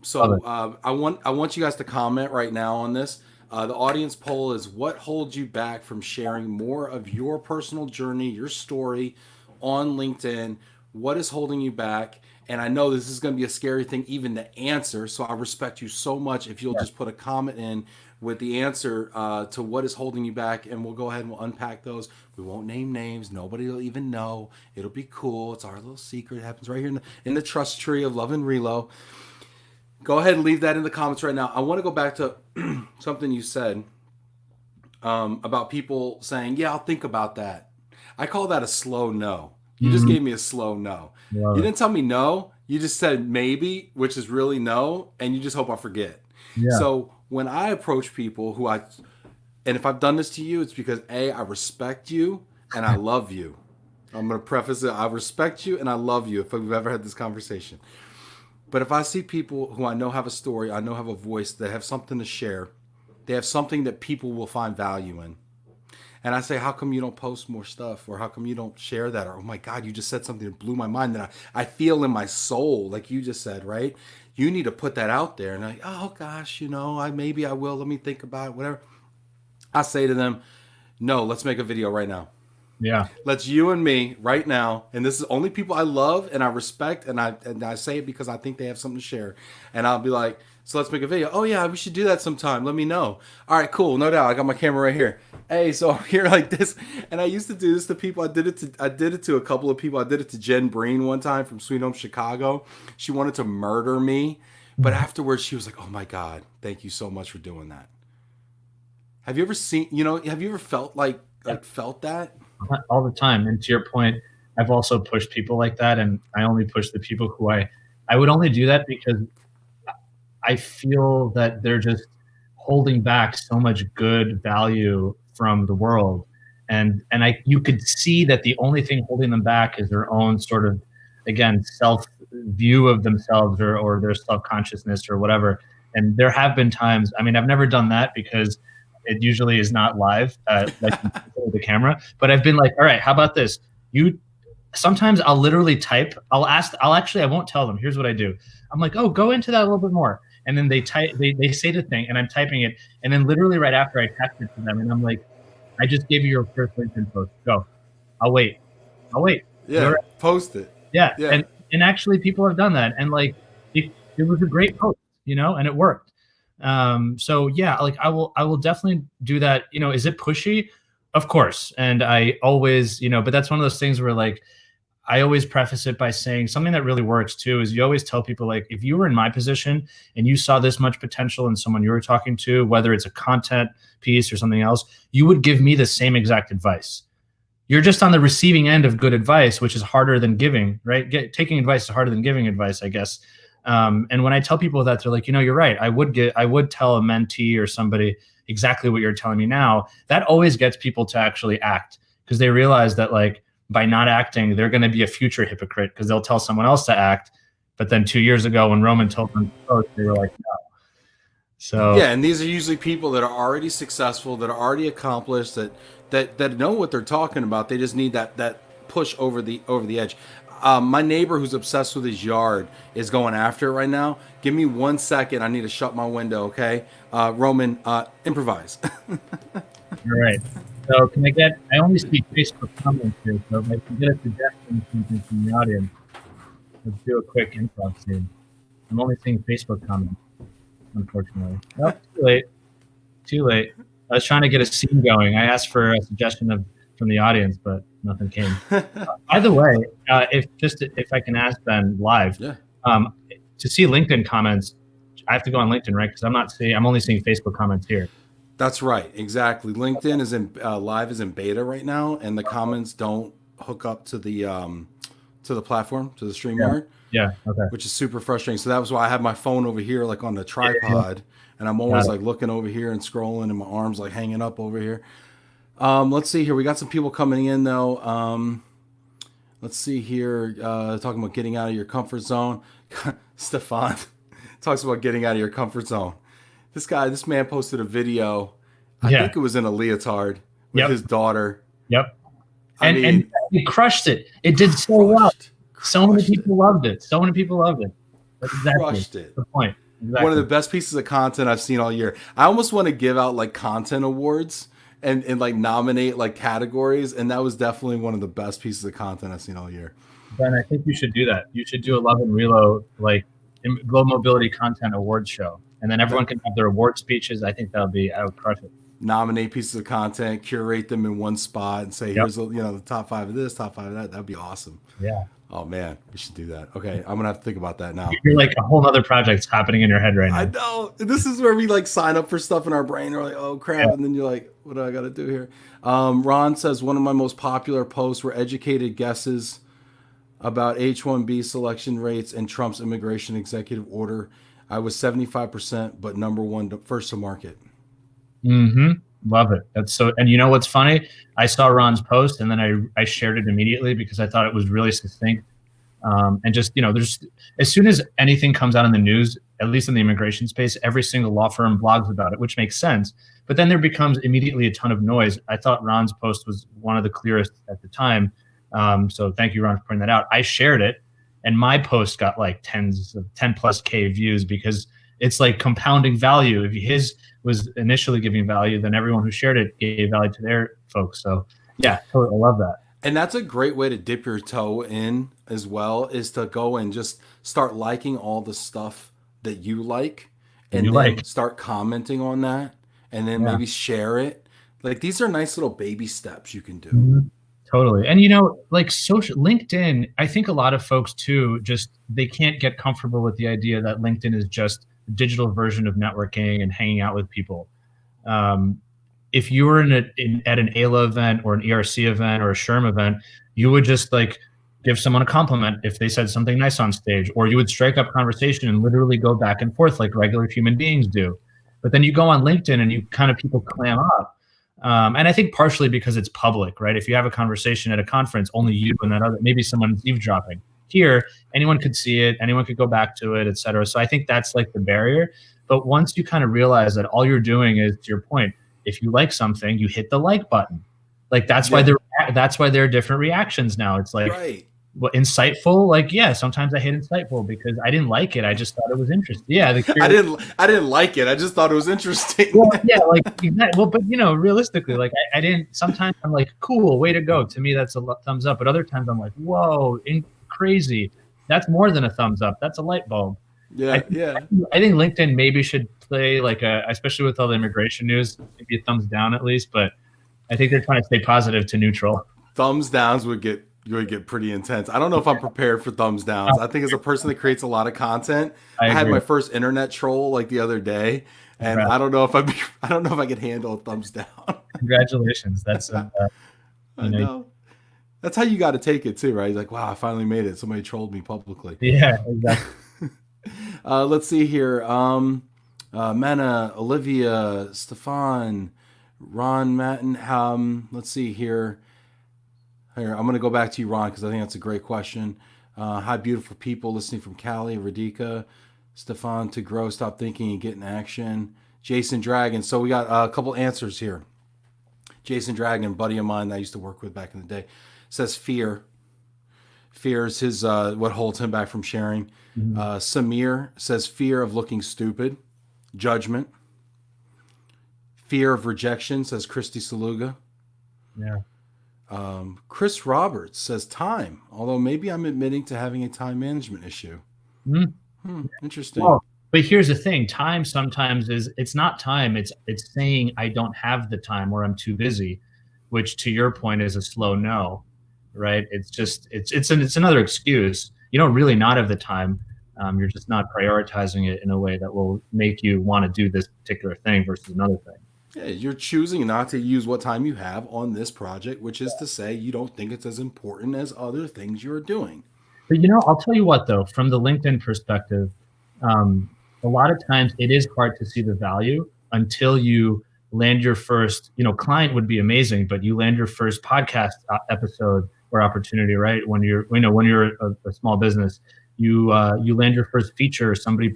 want you guys to comment right now on this. The audience poll is: what holds you back from sharing more of your personal journey, your story on LinkedIn? What is holding you back? And I know this is going to be a scary thing even to answer, so I respect you so much if you'll just put a comment in with the answer to what is holding you back, and we'll go ahead and we'll unpack those. We won't name names. Nobody will even know. It'll be cool. It's our little secret. It happens right here in the trust tree of Love and Relo. Go ahead and leave that in the comments right now. I want to go back to something you said about people saying, yeah, I'll think about that. I call that a slow no. You just gave me a slow no. You didn't tell me no. You just said maybe, which is really no, and you just hope I forget. Yeah. So when I approach people and if I've done this to you, it's because A, I respect you and I love you. I'm going to preface it. I respect you and I love you if we've ever had this conversation. But if I see people who I know have a story, I know have a voice, that have something to share, they have something that people will find value in. And I say, how come you don't post more stuff? Or how come you don't share that? Or, oh my God, you just said something that blew my mind that I feel in my soul, like you just said, right? You need to put that out there. And I, oh gosh, maybe I will. Let me think about it, whatever. I say to them, no, let's make a video right now. Yeah. Let's you and me right now. And this is only people I love and I respect. And I say it because I think they have something to share. And I'll be like, so let's make a video. Oh yeah, we should do that sometime. Let me know. All right, cool. No doubt. I got my camera right here. Hey, so I'm here like this. And I used to do this to people. I did it to a couple of people. I did it to Jen Breen one time from Sweet Home Chicago. She wanted to murder me. But afterwards she was like, oh my God, thank you so much for doing that. Have you ever have you ever felt felt that? All the time. And to your point, I've also pushed people like that. And I only push the people who I would only do that because I feel that they're just holding back so much good value from the world. And you could see that the only thing holding them back is their own sort of, again, self view of themselves or their self-consciousness or whatever. And there have been times, I mean, I've never done that because it usually is not live, like the camera, but I've been like, all right, how about this? Sometimes I'll literally type, I won't tell them. Here's what I do. I'm like, oh, go into that a little bit more. And then they say the thing and I'm typing it. And then literally right after I text it to them and I'm like, I just gave you your first LinkedIn post. Go. I'll wait. Yeah. Post it. Yeah. And actually people have done that. And like, it was a great post, and it worked. So yeah, like I will definitely do that. Is it pushy? Of course. And I always, but that's one of those things where like, I always preface it by saying something that really works too is you always tell people, like, if you were in my position and you saw this much potential in someone you were talking to, whether it's a content piece or something else, you would give me the same exact advice. You're just on the receiving end of good advice, which is harder than giving, right? Taking advice is harder than giving advice, I guess. And when I tell people that, they're like, you're right. I would tell a mentee or somebody exactly what you're telling me now. That always gets people to actually act because they realize that, like, by not acting, they're going to be a future hypocrite because they'll tell someone else to act. But then 2 years ago, when Roman told them to post, they were like, no. So Yeah, and these are usually people that are already successful, that are already accomplished, that know what they're talking about. They just need that push over the edge. My neighbor who's obsessed with his yard is going after it right now. Give me 1 second. I need to shut my window. Okay, Roman, improvise. you're right. So can I get? I only see Facebook comments here, so if I can get a suggestion from the audience, let's do a quick improv scene. I'm only seeing Facebook comments, unfortunately. Nope, too late. Too late. I was trying to get a scene going. I asked for a suggestion from the audience, but nothing came. By the way, if I can ask Ben live, Yeah. To see LinkedIn comments, I have to go on LinkedIn, right? Because I'm only seeing Facebook comments here. That's right, exactly. LinkedIn is in live is in beta right now, and the comments don't hook up to the platform, to the StreamYard. Yeah. Okay. Which is super frustrating. So that was why I have my phone over here, like on the tripod, and I'm always like looking over here and scrolling, and my arms like hanging up over here. Let's see here. We got some people coming in though. Let's see here. Talking about getting out of your comfort zone. Stefan talks about getting out of your comfort zone. This man posted a video. I think it was in a leotard with his daughter. Yep. And he crushed it. It did so well. So many people loved it. That's exactly the point. Exactly. One of the best pieces of content I've seen all year. I almost want to give out like content awards and like nominate like categories, and that was definitely one of the best pieces of content I've seen all year. Ben, I think you should do that. You should do a Love and Relo like Global Mobility Content Awards show, and then everyone can have their award speeches. I think I would crush it. Nominate pieces of content, curate them in one spot, and say, here's the top 5 of this, top 5 of that. That'd be awesome. Yeah. Oh man, we should do that. Okay, I'm gonna have to think about that now. You're like a whole other project's happening in your head right now. I know. This is where we like sign up for stuff in our brain. We're like, oh crap, and then you're like, what do I got to do here? Ron says one of my most popular posts were educated guesses about H-1B selection rates and Trump's immigration executive order. I was 75%, but number one, first to market. Mm-hmm. Love it. That's so. And you know what's funny? I saw Ron's post and then I shared it immediately because I thought it was really succinct. And just, there's, as soon as anything comes out in the news, at least in the immigration space, every single law firm blogs about it, which makes sense. But then there becomes immediately a ton of noise. I thought Ron's post was one of the clearest at the time. So thank you, Ron, for pointing that out. I shared it and my post got like 10 plus K views because it's like compounding value. If his was initially giving value, then everyone who shared it gave value to their folks. So yeah, totally, I love that. And that's a great way to dip your toe in as well, is to go and just start liking all the stuff that you like, and then start commenting on that, and then maybe share it. Like, these are nice little baby steps you can do. Mm-hmm. Totally. And like LinkedIn, I think a lot of folks too, they can't get comfortable with the idea that LinkedIn is just a digital version of networking and hanging out with people. If you were at an ALA event or an ERC event or a SHRM event, you would just like give someone a compliment if they said something nice on stage, or you would strike up conversation and literally go back and forth like regular human beings do. But then you go on LinkedIn and people clam up. And I think partially because it's public, right? If you have a conversation at a conference, only you and that other, maybe someone's eavesdropping. Here, anyone could see it, anyone could go back to it, et cetera. So I think that's like the barrier. But once you kind of realize that all you're doing is, to your point, if you like something, you hit the like button. Like that's why there are different reactions now. It's like, insightful. Like, yeah, sometimes I hate insightful because I didn't like it. I just thought it was interesting. Yeah, I didn't like it. I just thought it was interesting. Well, yeah, like but realistically, like I didn't. Sometimes I'm like, cool, way to go. To me, that's a thumbs up. But other times I'm like, whoa, crazy. That's more than a thumbs up. That's a light bulb. Yeah, I think LinkedIn maybe should play like especially with all the immigration news, maybe a thumbs down at least. But I think they're trying to stay positive to neutral. Thumbs downs would get pretty intense. I don't know if I'm prepared for thumbs downs. I think as a person that creates a lot of content, I had my first internet troll like the other day, and I don't know if I can handle a thumbs down. Congratulations. That's I know. That's how you got to take it too, right? Like, wow, I finally made it. Somebody trolled me publicly. Yeah, exactly. Let's see here. Mena, Olivia, Stefan, Ron, Matten. Let's see here. Here, I'm going to go back to you, Ron, because I think that's a great question. Hi, beautiful people listening from Cali, Radika, Stefan to grow, stop thinking and get in action. Jason Dragon. So we got a couple answers here. Jason Dragon, buddy of mine that I used to work with back in the day, says fear. Fear is his what holds him back from sharing. Samir says fear of looking stupid, judgment, fear of rejection, says Christy Saluga. Yeah. Chris Roberts says time, although maybe I'm admitting to having a time management issue. Interesting. Well, but here's the thing: time sometimes it's not time. It's saying I don't have the time or I'm too busy, which to your point is a slow no, right? It's just it's another excuse. You don't really not have the time. You're just not prioritizing it in a way that will make you want to do this particular thing versus another thing. Yeah, you're choosing not to use what time you have on this project, which is to say you don't think it's as important as other things you're doing. But I'll tell you what though, from the LinkedIn perspective, a lot of times it is hard to see the value until you land your first, client would be amazing, but you land your first podcast episode or opportunity, right? When you're a small business, you land your first feature, somebody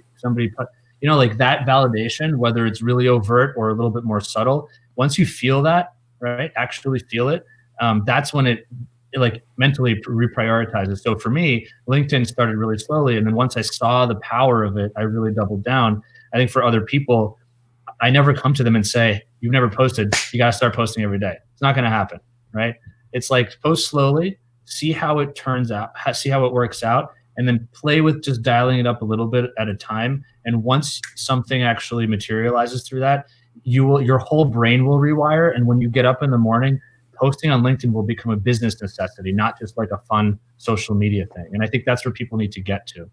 like that validation, whether it's really overt or a little bit more subtle. Once you feel that, right, actually feel it, that's when it like mentally reprioritizes. So for me, LinkedIn started really slowly. And then once I saw the power of it, I really doubled down. I think for other people, I never come to them and say, you've never posted, you got to start posting every day. It's not going to happen, right? It's like post slowly, see how it turns out, see how it works out, and then play with just dialing it up a little bit at a time. And once something actually materializes through that, your whole brain will rewire. And when you get up in the morning, posting on LinkedIn will become a business necessity, not just like a fun social media thing. And I think that's where people need to get to.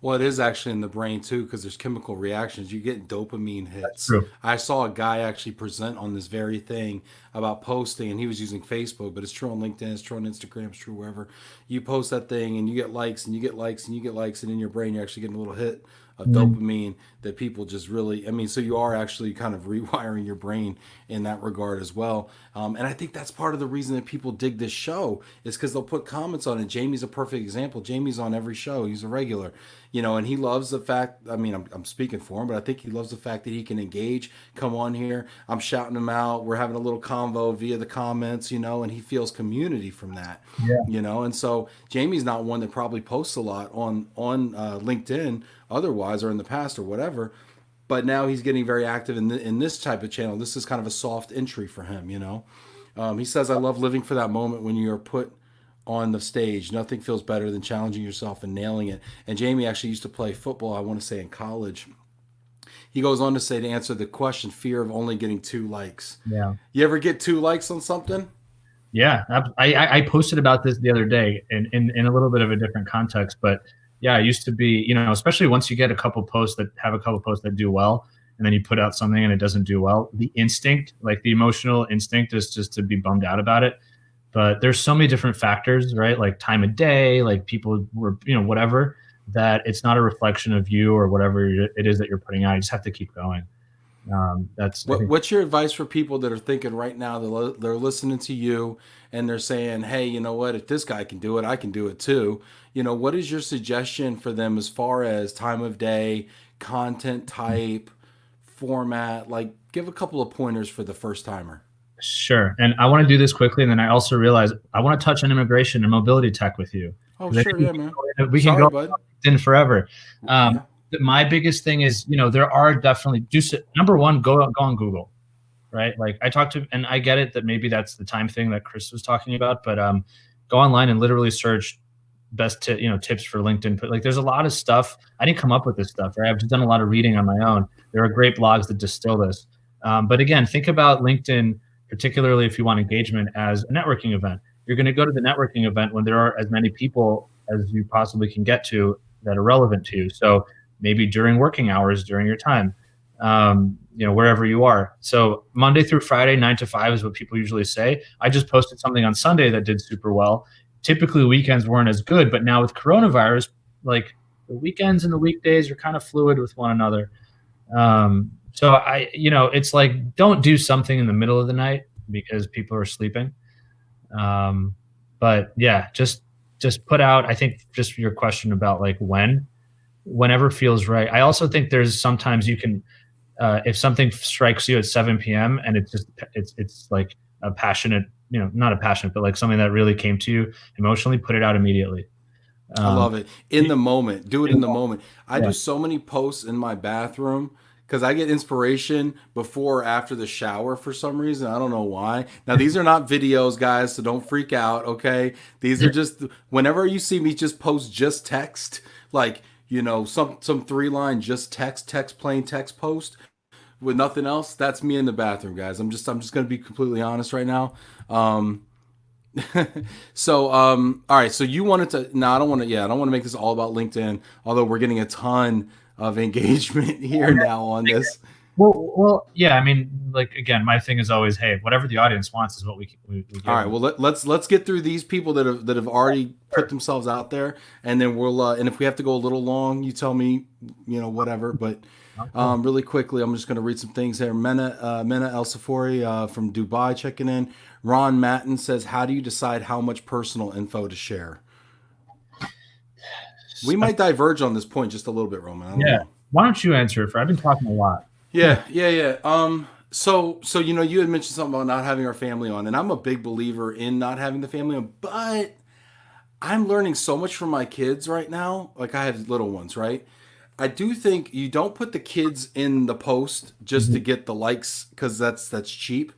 Well, it is actually in the brain too, because there's chemical reactions. You get dopamine hits. That's true. I saw a guy actually present on this very thing about posting, and he was using Facebook, but it's true on LinkedIn, it's true on Instagram, it's true wherever. You post that thing, and you get likes, and you get likes, and you get likes, and in your brain, you're actually getting a little hit of dopamine that people just really, so you are actually kind of rewiring your brain in that regard as well. And I think that's part of the reason that people dig this show is because they'll put comments on it. Jamie's a perfect example. Jamie's on every show. He's a regular, and he loves the fact, I'm speaking for him, but I think he loves the fact that he can engage, come on here. I'm shouting him out. We're having a little convo via the comments, and he feels community from that, and so Jamie's not one that probably posts a lot on LinkedIn otherwise or in the past or whatever, but now he's getting very active in this type of channel. This is kind of a soft entry for him. He says, I love living for that moment when you are put on the stage. Nothing feels better than challenging yourself and nailing it. And Jamie actually used to play football, I want to say in college. He goes on to say, to answer the question, fear of only getting 2 likes. Yeah. You ever get 2 likes on something? Yeah. I posted about this the other day in a little bit of a different context, but yeah, it used to be, especially once you get a couple posts that do well, and then you put out something and it doesn't do well, the instinct, like the emotional instinct is just to be bummed out about it. But there's so many different factors, right? Like time of day, like people were, whatever, that it's not a reflection of you or whatever it is that you're putting out. You just have to keep going. What's your advice for people that are thinking right now, they're listening to you and they're saying, hey, you know what, if this guy can do it, I can do it too. What is your suggestion for them as far as time of day, content type, format? Like, give a couple of pointers for the first timer. Sure. And I want to do this quickly. And then I also realize I want to touch on immigration and mobility tech with you. Oh, sure. Yeah, man. We can go in forever. My biggest thing is, there are definitely number one, go on Google, right? Like I talked to, and I get it that maybe that's the time thing that Chris was talking about, but go online and literally search best tips for LinkedIn. But like, there's a lot of stuff. I didn't come up with this stuff, right? I've just done a lot of reading on my own. There are great blogs that distill this. But again, think about LinkedIn, particularly if you want engagement, as a networking event. You're going to go to the networking event when there are as many people as you possibly can get to that are relevant to you. So maybe during working hours, during your time, wherever you are. So Monday through Friday, 9 to 5 is what people usually say. I just posted something on Sunday that did super well. Typically weekends weren't as good, but now with coronavirus, like the weekends and the weekdays are kind of fluid with one another. So it's like, don't do something in the middle of the night because people are sleeping. But yeah, just put out, I think just your question about like whenever feels right. I also think there's sometimes you can, if something strikes you at 7 p.m. and it's like a passionate, not a passionate, but like something that really came to you emotionally, put it out immediately. I Um, love it. In the moment. Do it in the moment. I yeah. do so many posts in my bathroom because I get inspiration before or after the shower for some reason. I don't know why. Now, these are not videos, guys, so don't freak out, okay? These are just whenever you see me just post just text, like, some three-line just text, plain text post with nothing else, that's me in the bathroom, guys. I'm just going to be completely honest right now. Um, all right. So you wanted to, no, I don't want to, yeah, I don't want to make this all about LinkedIn, although we're getting a ton of engagement here now on this. Yeah. I mean, like again, my thing is always, hey, whatever the audience wants is what we give All right. them. Well, let's get through these people that have already put themselves out there, and then and if we have to go a little long, you tell me, whatever. But really quickly, I'm just going to read some things here. Mena El Safori from Dubai checking in. Ron Matten says, "How do you decide how much personal info to share?" We might diverge on this point just a little bit, Roman. I don't Yeah. know. Why don't you answer it? I've been talking a lot. Yeah. So you had mentioned something about not having our family on, and I'm a big believer in not having the family on, but I'm learning so much from my kids right now. Like I have little ones, right? I do think you don't put the kids in the post just to Mhm. get the likes because that's cheap.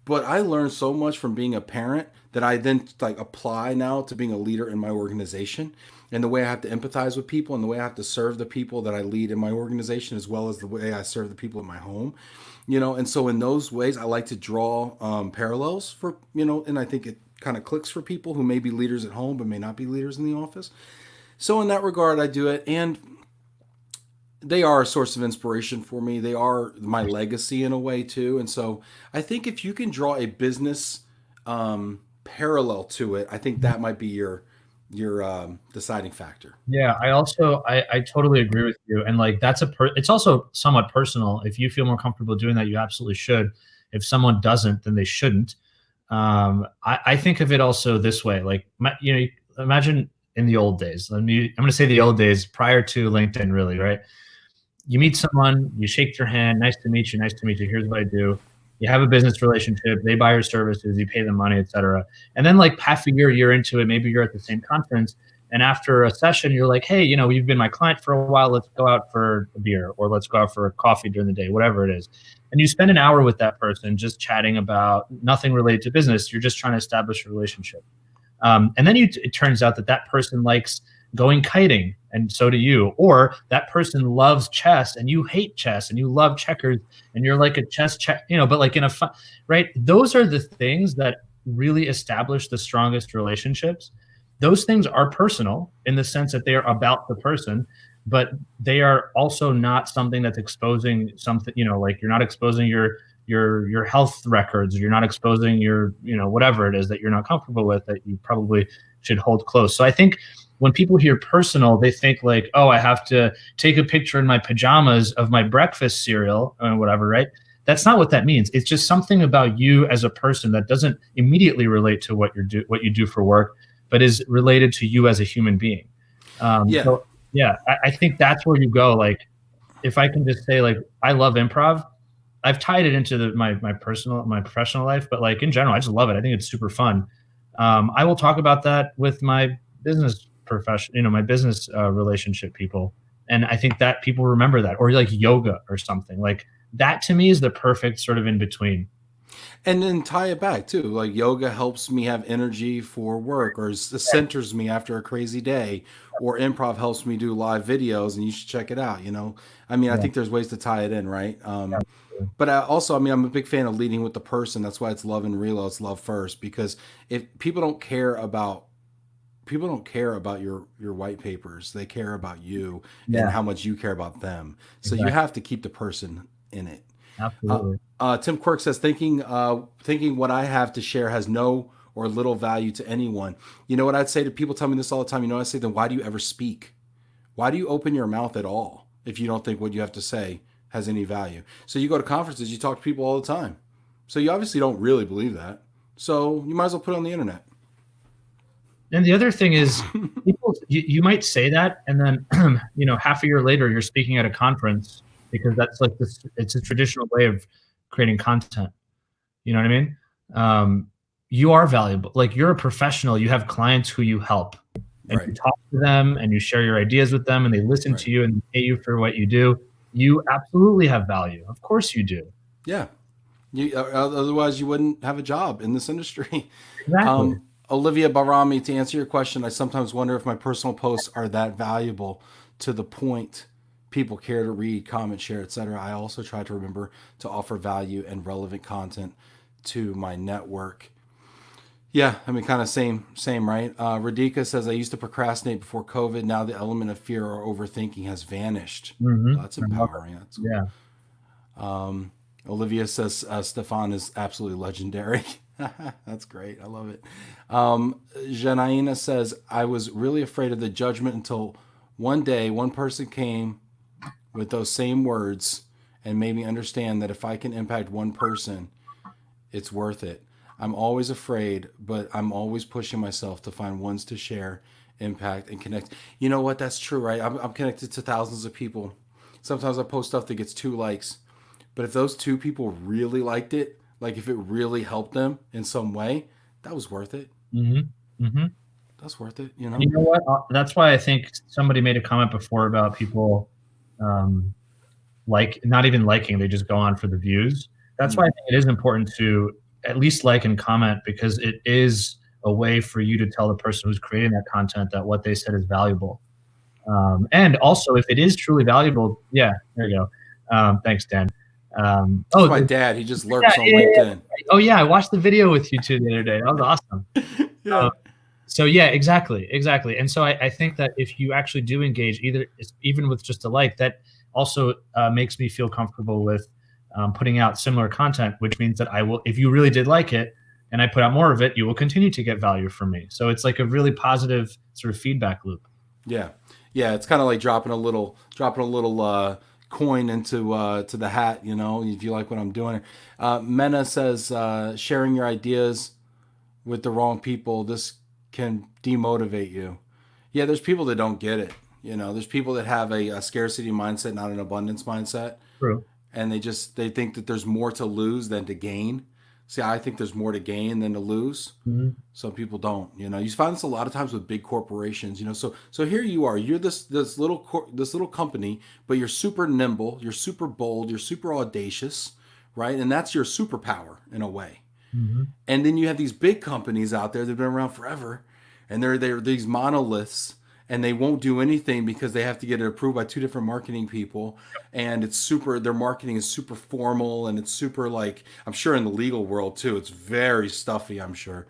But I learned so much from being a parent that I then like apply now to being a leader in my organization and the way I have to empathize with people and the way I have to serve the people that I lead in my organization as well as the way I serve the people in my home. And so in those ways I like to draw parallels for, and I think it kind of clicks for people who may be leaders at home but may not be leaders in the office. So in that regard I do it, and they are a source of inspiration for me. They are my legacy in a way too. And so I think if you can draw a business parallel to it, I think that might be your deciding factor. Yeah, I totally agree with you, and like it's also somewhat personal. If you feel more comfortable doing that, you absolutely should. If someone doesn't, then they shouldn't. I think of it also this way, like imagine in the old days. I'm going to say the old days prior to LinkedIn, really, right? You meet someone, you shake their hand, nice to meet you, nice to meet you. Here's what I do. You have a business relationship, they buy your services, you pay them money, etc. And then like half a year into it, maybe you're at the same conference, and after a session, you're like, hey, you've been my client for a while. Let's go out for a beer or let's go out for a coffee during the day, whatever it is. And you spend an hour with that person just chatting about nothing related to business. You're just trying to establish a relationship. And then it turns out that person likes going kiting, and so do you. Or that person loves chess, and you hate chess, and you love checkers, and you're like a but like in a fun, right? Those are the things that really establish the strongest relationships. Those things are personal in the sense that they are about the person, but they are also not something that's exposing something. Like you're not exposing your health records, you're not exposing your whatever it is that you're not comfortable with that you probably should hold close. So I think when people hear personal, they think like, oh, I have to take a picture in my pajamas of my breakfast cereal or whatever, right? That's not what that means. It's just something about you as a person that doesn't immediately relate to what you do for work, but is related to you as a human being. Yeah. So yeah, I think that's where you go. Like, if I can just say, like, I love improv. I've tied it into my professional life, but like in general, I just love it. I think it's super fun. I will talk about that with my business my business relationship people, and I think that people remember that, or like yoga or something like that. To me, is the perfect sort of in between. And then tie it back too. Like yoga helps me have energy for work, or centers me after a crazy day, or improv helps me do live videos, and you should check it out. I mean, I Yeah. think there's ways to tie it in, right? But also, I mean, I'm a big fan of leading with the person. That's why it's love and reload. It's love first, because if people don't care about your white papers, they care about you and Yeah. how much you care about them. So you Exactly. have to keep the person in it. Absolutely. Tim Quirk says, thinking what I have to share has no or little value to anyone. You know what I'd say to people? Tell me this all the time. You know what I say? Then why do you ever speak? Why do you open your mouth at all if you don't think what you have to say has any value? So you go to conferences, you talk to people all the time. So you obviously don't really believe that. So you might as well put it on the internet. And the other thing is, people, you might say that, and then half a year later, you're speaking at a conference because that's like this. It's a traditional way of creating content. You know what I mean? You are valuable. Like, you're a professional. You have clients who you help, and you talk to them, and you share your ideas with them, and they listen to you and pay you for what you do. You absolutely have value. Of course you do. Yeah. Otherwise, you wouldn't have a job in this industry. Exactly. Olivia Barami, to answer your question, I sometimes wonder if my personal posts are that valuable to the point people care to read, comment, share, etc. I also try to remember to offer value and relevant content to my network. Yeah, I mean, kind of same, right? Radhika says, I used to procrastinate before COVID. Now the element of fear or overthinking has vanished. Well, that's empowering. That's cool. Yeah. Olivia says Stefan is absolutely legendary. That's great. I love it. Janaina says, I was really afraid of the judgment until one day one person came with those same words and made me understand that if I can impact one person, it's worth it. I'm always afraid, but I'm always pushing myself to find ones to share, impact, and connect. You know what? That's true, right? I'm connected to thousands of people. Sometimes I post stuff that gets 2 likes. But if those 2 people really liked it, like if it really helped them in some way, that was worth it. That's worth it, you know? And you know what? That's why I think somebody made a comment before about people like not even liking, they just go on for the views. That's why I think it is important to at least like and comment, because it is a way for you to tell the person who's creating that content that what they said is valuable. And also, if it is truly valuable, yeah, there you go. Thanks, Dan. That's my dad. He just lurks on LinkedIn. Oh yeah, I watched the video with you two the other day. That was awesome. So yeah, exactly. And so I think that if you actually do engage, even with just a like, that also makes me feel comfortable with putting out similar content, which means that I will, if you really did like it and I put out more of it, you will continue to get value from me. So it's like a really positive sort of feedback loop. Yeah. It's kind of like dropping a little coin into to the hat, you know, if you like what I'm doing. Mena says, sharing your ideas with the wrong people, this can demotivate you. Yeah, there's people that don't get it. You know, there's people that have a scarcity mindset, not an abundance mindset. True. And they think that there's more to lose than to gain. See, I think there's more to gain than to lose. Some people don't. You know, you find this a lot of times with big corporations. You know, so here you are. You're this little company, but you're super nimble. You're super bold. You're super audacious, right? And that's your superpower in a way. And then you have these big companies out there that've been around forever, and they're these monoliths, and they won't do anything because they have to get it approved by 2 different marketing people. And their marketing is super formal, and it's super, like, I'm sure in the legal world too, it's very stuffy, I'm sure.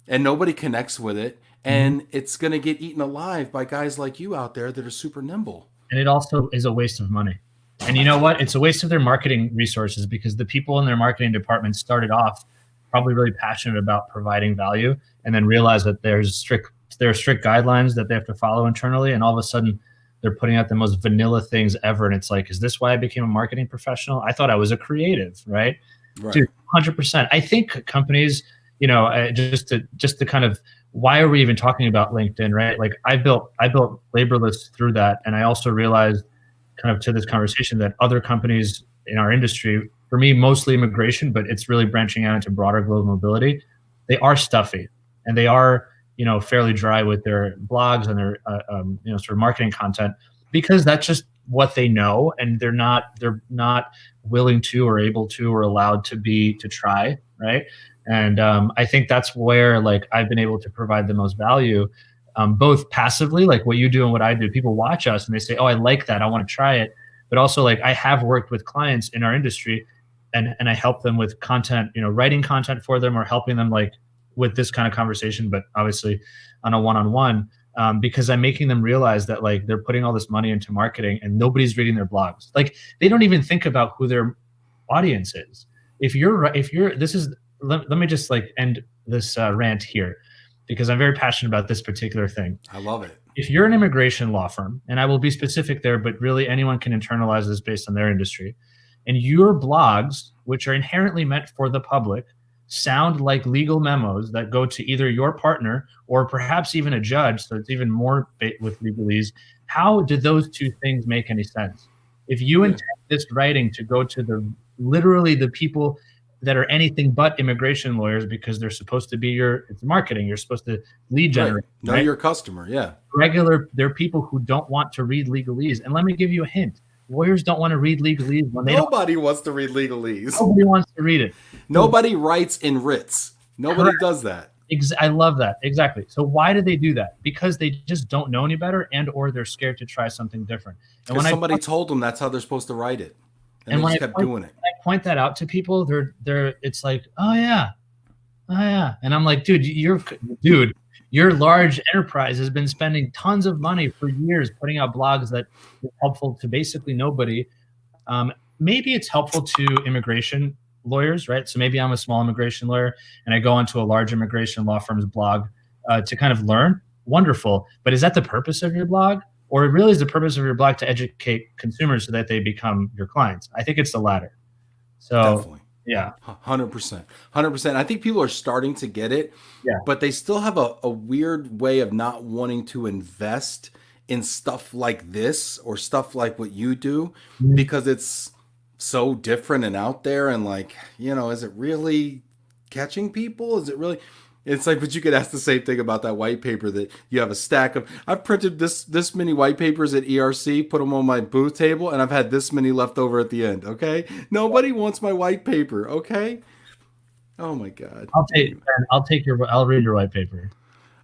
And nobody connects with it. And it's going to get eaten alive by guys like you out there that are super nimble. And it also is a waste of money. And you know what? It's a waste of their marketing resources, because the people in their marketing department started off probably really passionate about providing value, and then realize that there are strict guidelines that they have to follow internally, and all of a sudden they're putting out the most vanilla things ever, and it's like, is this why I became a marketing professional? I thought I was a creative, right? Dude, 100%. I think companies, you know, just to kind of, why are we even talking about LinkedIn, right? Like, I built LaborLess through that, and I also realized, kind of to this conversation, that other companies in our industry, for me, mostly immigration, but it's really branching out into broader global mobility, they are stuffy, and they are, you know, fairly dry with their blogs and their you know, sort of marketing content, because that's just what they know, and they're not willing to or able to or allowed to try, right? And I think that's where, like, I've been able to provide the most value, both passively, like what you do and what I do. People watch us and they say, oh, I like that, I want to try it. But also, like, I have worked with clients in our industry, and I help them with content, you know, writing content for them, or helping them, like, with this kind of conversation, but obviously on a one-on-one, because I'm making them realize that, like, they're putting all this money into marketing and nobody's reading their blogs. Like, they don't even think about who their audience is. Let me just, like, end this rant here, because I'm very passionate about this particular thing. I love it. If you're an immigration law firm, and I will be specific there, but really anyone can internalize this based on their industry, and your blogs, which are inherently meant for the public, sound like legal memos that go to either your partner or perhaps even a judge, so it's even more with legalese. How did those two things make any sense? If you intend this writing to go to literally the people that are anything but immigration lawyers, because they're supposed to be it's marketing, you're supposed to lead generate. Know your customer, yeah. There are people who don't want to read legalese. And let me give you a hint. Lawyers don't want to read legalese when Nobody wants to read legalese. Nobody wants to read it. Nobody writes in writs. Nobody does that. I love that. Exactly. So why do they do that? Because they just don't know any better, and or they're scared to try something different. And when somebody told them that's how they're supposed to write it, and they just kept doing it. I point that out to people. It's like, oh yeah, and I'm like, dude, your large enterprise has been spending tons of money for years putting out blogs that are helpful to basically nobody. Maybe it's helpful to immigration lawyers, right? So maybe I'm a small immigration lawyer and I go onto a large immigration law firm's blog to kind of learn. Wonderful. But is that the purpose of your blog? Or it really is the purpose of your blog to educate consumers so that they become your clients? I think it's the latter. So definitely. Yeah. 100%. 100%. I think people are starting to get it, but they still have a weird way of not wanting to invest in stuff like this or stuff like what you do because it's so different and out there. And like, is it really catching people? Is it really? It's like, but you could ask the same thing about that white paper that you have a stack of. I've printed this many white papers at ERC, put them on my booth table, and I've had this many left over at the end. Okay, nobody wants my white paper. Okay, oh my God. I'll read your white paper.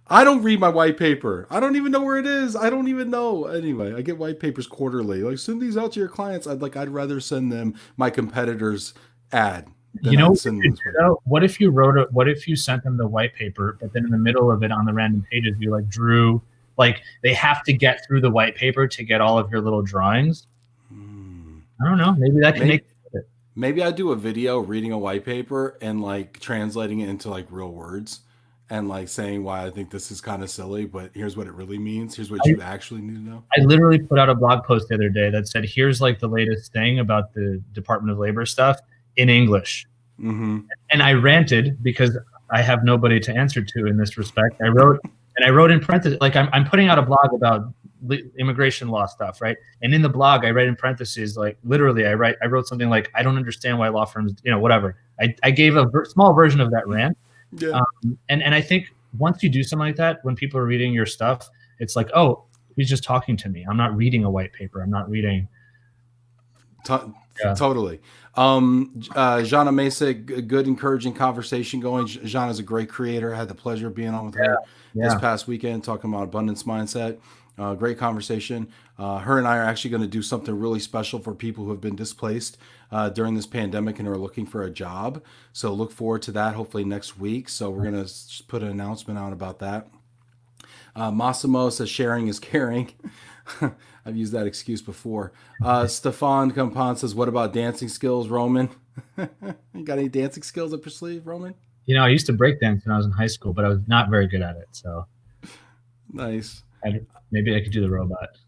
I don't read my white paper. I don't even know where it is. I don't even know. Anyway, I get white papers quarterly. Like, send these out to your clients. I'd rather send them my competitor's ad. What if you sent them the white paper, but then in the middle of it on the random pages, you like drew, like they have to get through the white paper to get all of your little drawings? I don't know. Maybe that can make it. Maybe I do a video reading a white paper and like translating it into like real words and like saying why I think this is kind of silly, but here's what it really means. Here's what you actually need to know. I literally put out a blog post the other day that said, here's like the latest thing about the Department of Labor stuff in English. And I ranted because I have nobody to answer to in this respect. I wrote in parentheses, like I'm putting out a blog about immigration law stuff, right? And in the blog, I write in parentheses, like literally I wrote something like, I don't understand why law firms, whatever. I gave a small version of that rant. Yeah. And I think once you do something like that, when people are reading your stuff, it's like, oh, he's just talking to me. I'm not reading a white paper. I'm not reading. Totally. Jana Mesa, good encouraging conversation going. Jana is a great creator. I had the pleasure of being on with her this past weekend, talking about abundance mindset. Great conversation. Her and I are actually going to do something really special for people who have been displaced during this pandemic and are looking for a job. So look forward to that hopefully next week. So we're going to put an announcement out about that. Massimo says sharing is caring. I've used that excuse before. Stefan Campan says, what about dancing skills, Roman? You got any dancing skills up your sleeve, Roman? I used to break dance when I was in high school, but I was not very good at it. So nice. Maybe I could do the robot.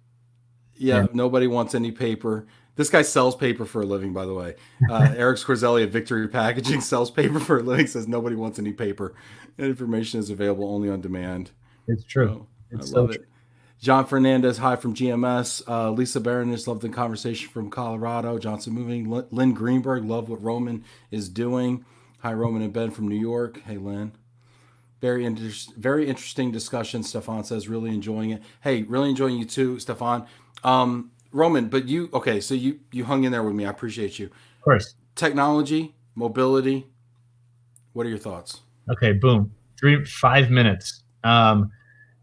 Yeah, nobody wants any paper. This guy sells paper for a living, by the way. Eric Scorzelli at Victory Packaging sells paper for a living, says nobody wants any paper. Information is available only on demand. It's true. I love it. John Fernandez, hi from GMS. Lisa Baroness, loved the conversation from Colorado. Johnson Moving. Lynn Greenberg, love what Roman is doing. Hi, Roman and Ben from New York. Hey, Lynn. Very interesting discussion, Stefan says. Really enjoying it. Hey, really enjoying you too, Stefan. Roman, but so you hung in there with me. I appreciate you. Of course. Technology, mobility. What are your thoughts? Okay, boom. 5 minutes.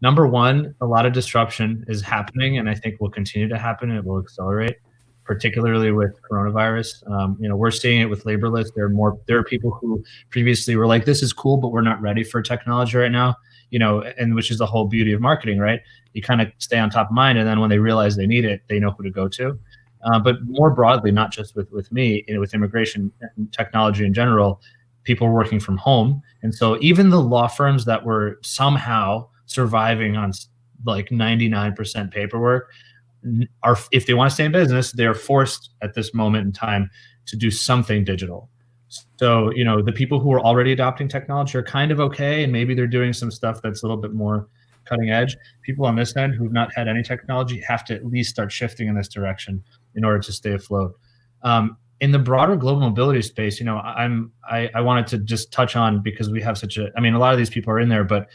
Number one, a lot of disruption is happening, and I think will continue to happen, and it will accelerate, particularly with coronavirus. We're seeing it with LaborLess. There are people who previously were like, this is cool, but we're not ready for technology right now, and which is the whole beauty of marketing, right? You kind of stay on top of mind, and then when they realize they need it, they know who to go to. But more broadly, not just with me, with immigration and technology in general, people are working from home. And so even the law firms that were somehow surviving on like 99% paperwork if they want to stay in business, they're forced at this moment in time to do something digital. So, you know, the people who are already adopting technology are kind of okay, and maybe they're doing some stuff that's a little bit more cutting edge. People on this end who've not had any technology have to at least start shifting in this direction in order to stay afloat. In the broader global mobility space, you know, I wanted to just touch on, because we have such a, I mean, a lot of these people are in there, but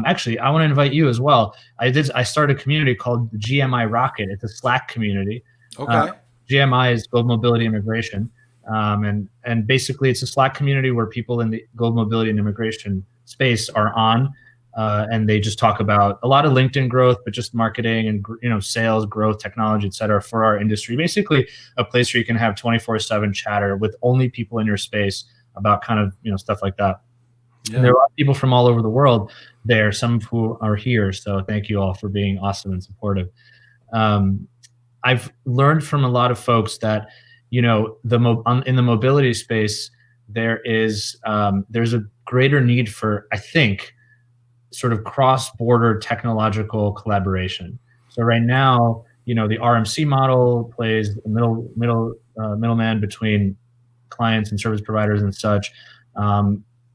actually, I want to invite you as well. I started a community called the GMI Rocket. It's a Slack community. Okay. GMI is Global Mobility Immigration. And basically, it's a Slack community where people in the global mobility and immigration space are on, and they just talk about a lot of LinkedIn growth, but just marketing and, you know, sales, growth, technology, et cetera, for our industry. Basically, a place where you can have 24/7 chatter with only people in your space about kind of, you know, stuff like that. Yeah. And there are a lot of people from all over the world there, some who are here. So thank you all for being awesome and supportive. I've learned from a lot of folks that, you know, in the mobility space, there's a greater need for, I think, sort of cross-border technological collaboration. So right now, you know, the RMC model plays the middleman between clients and service providers and such.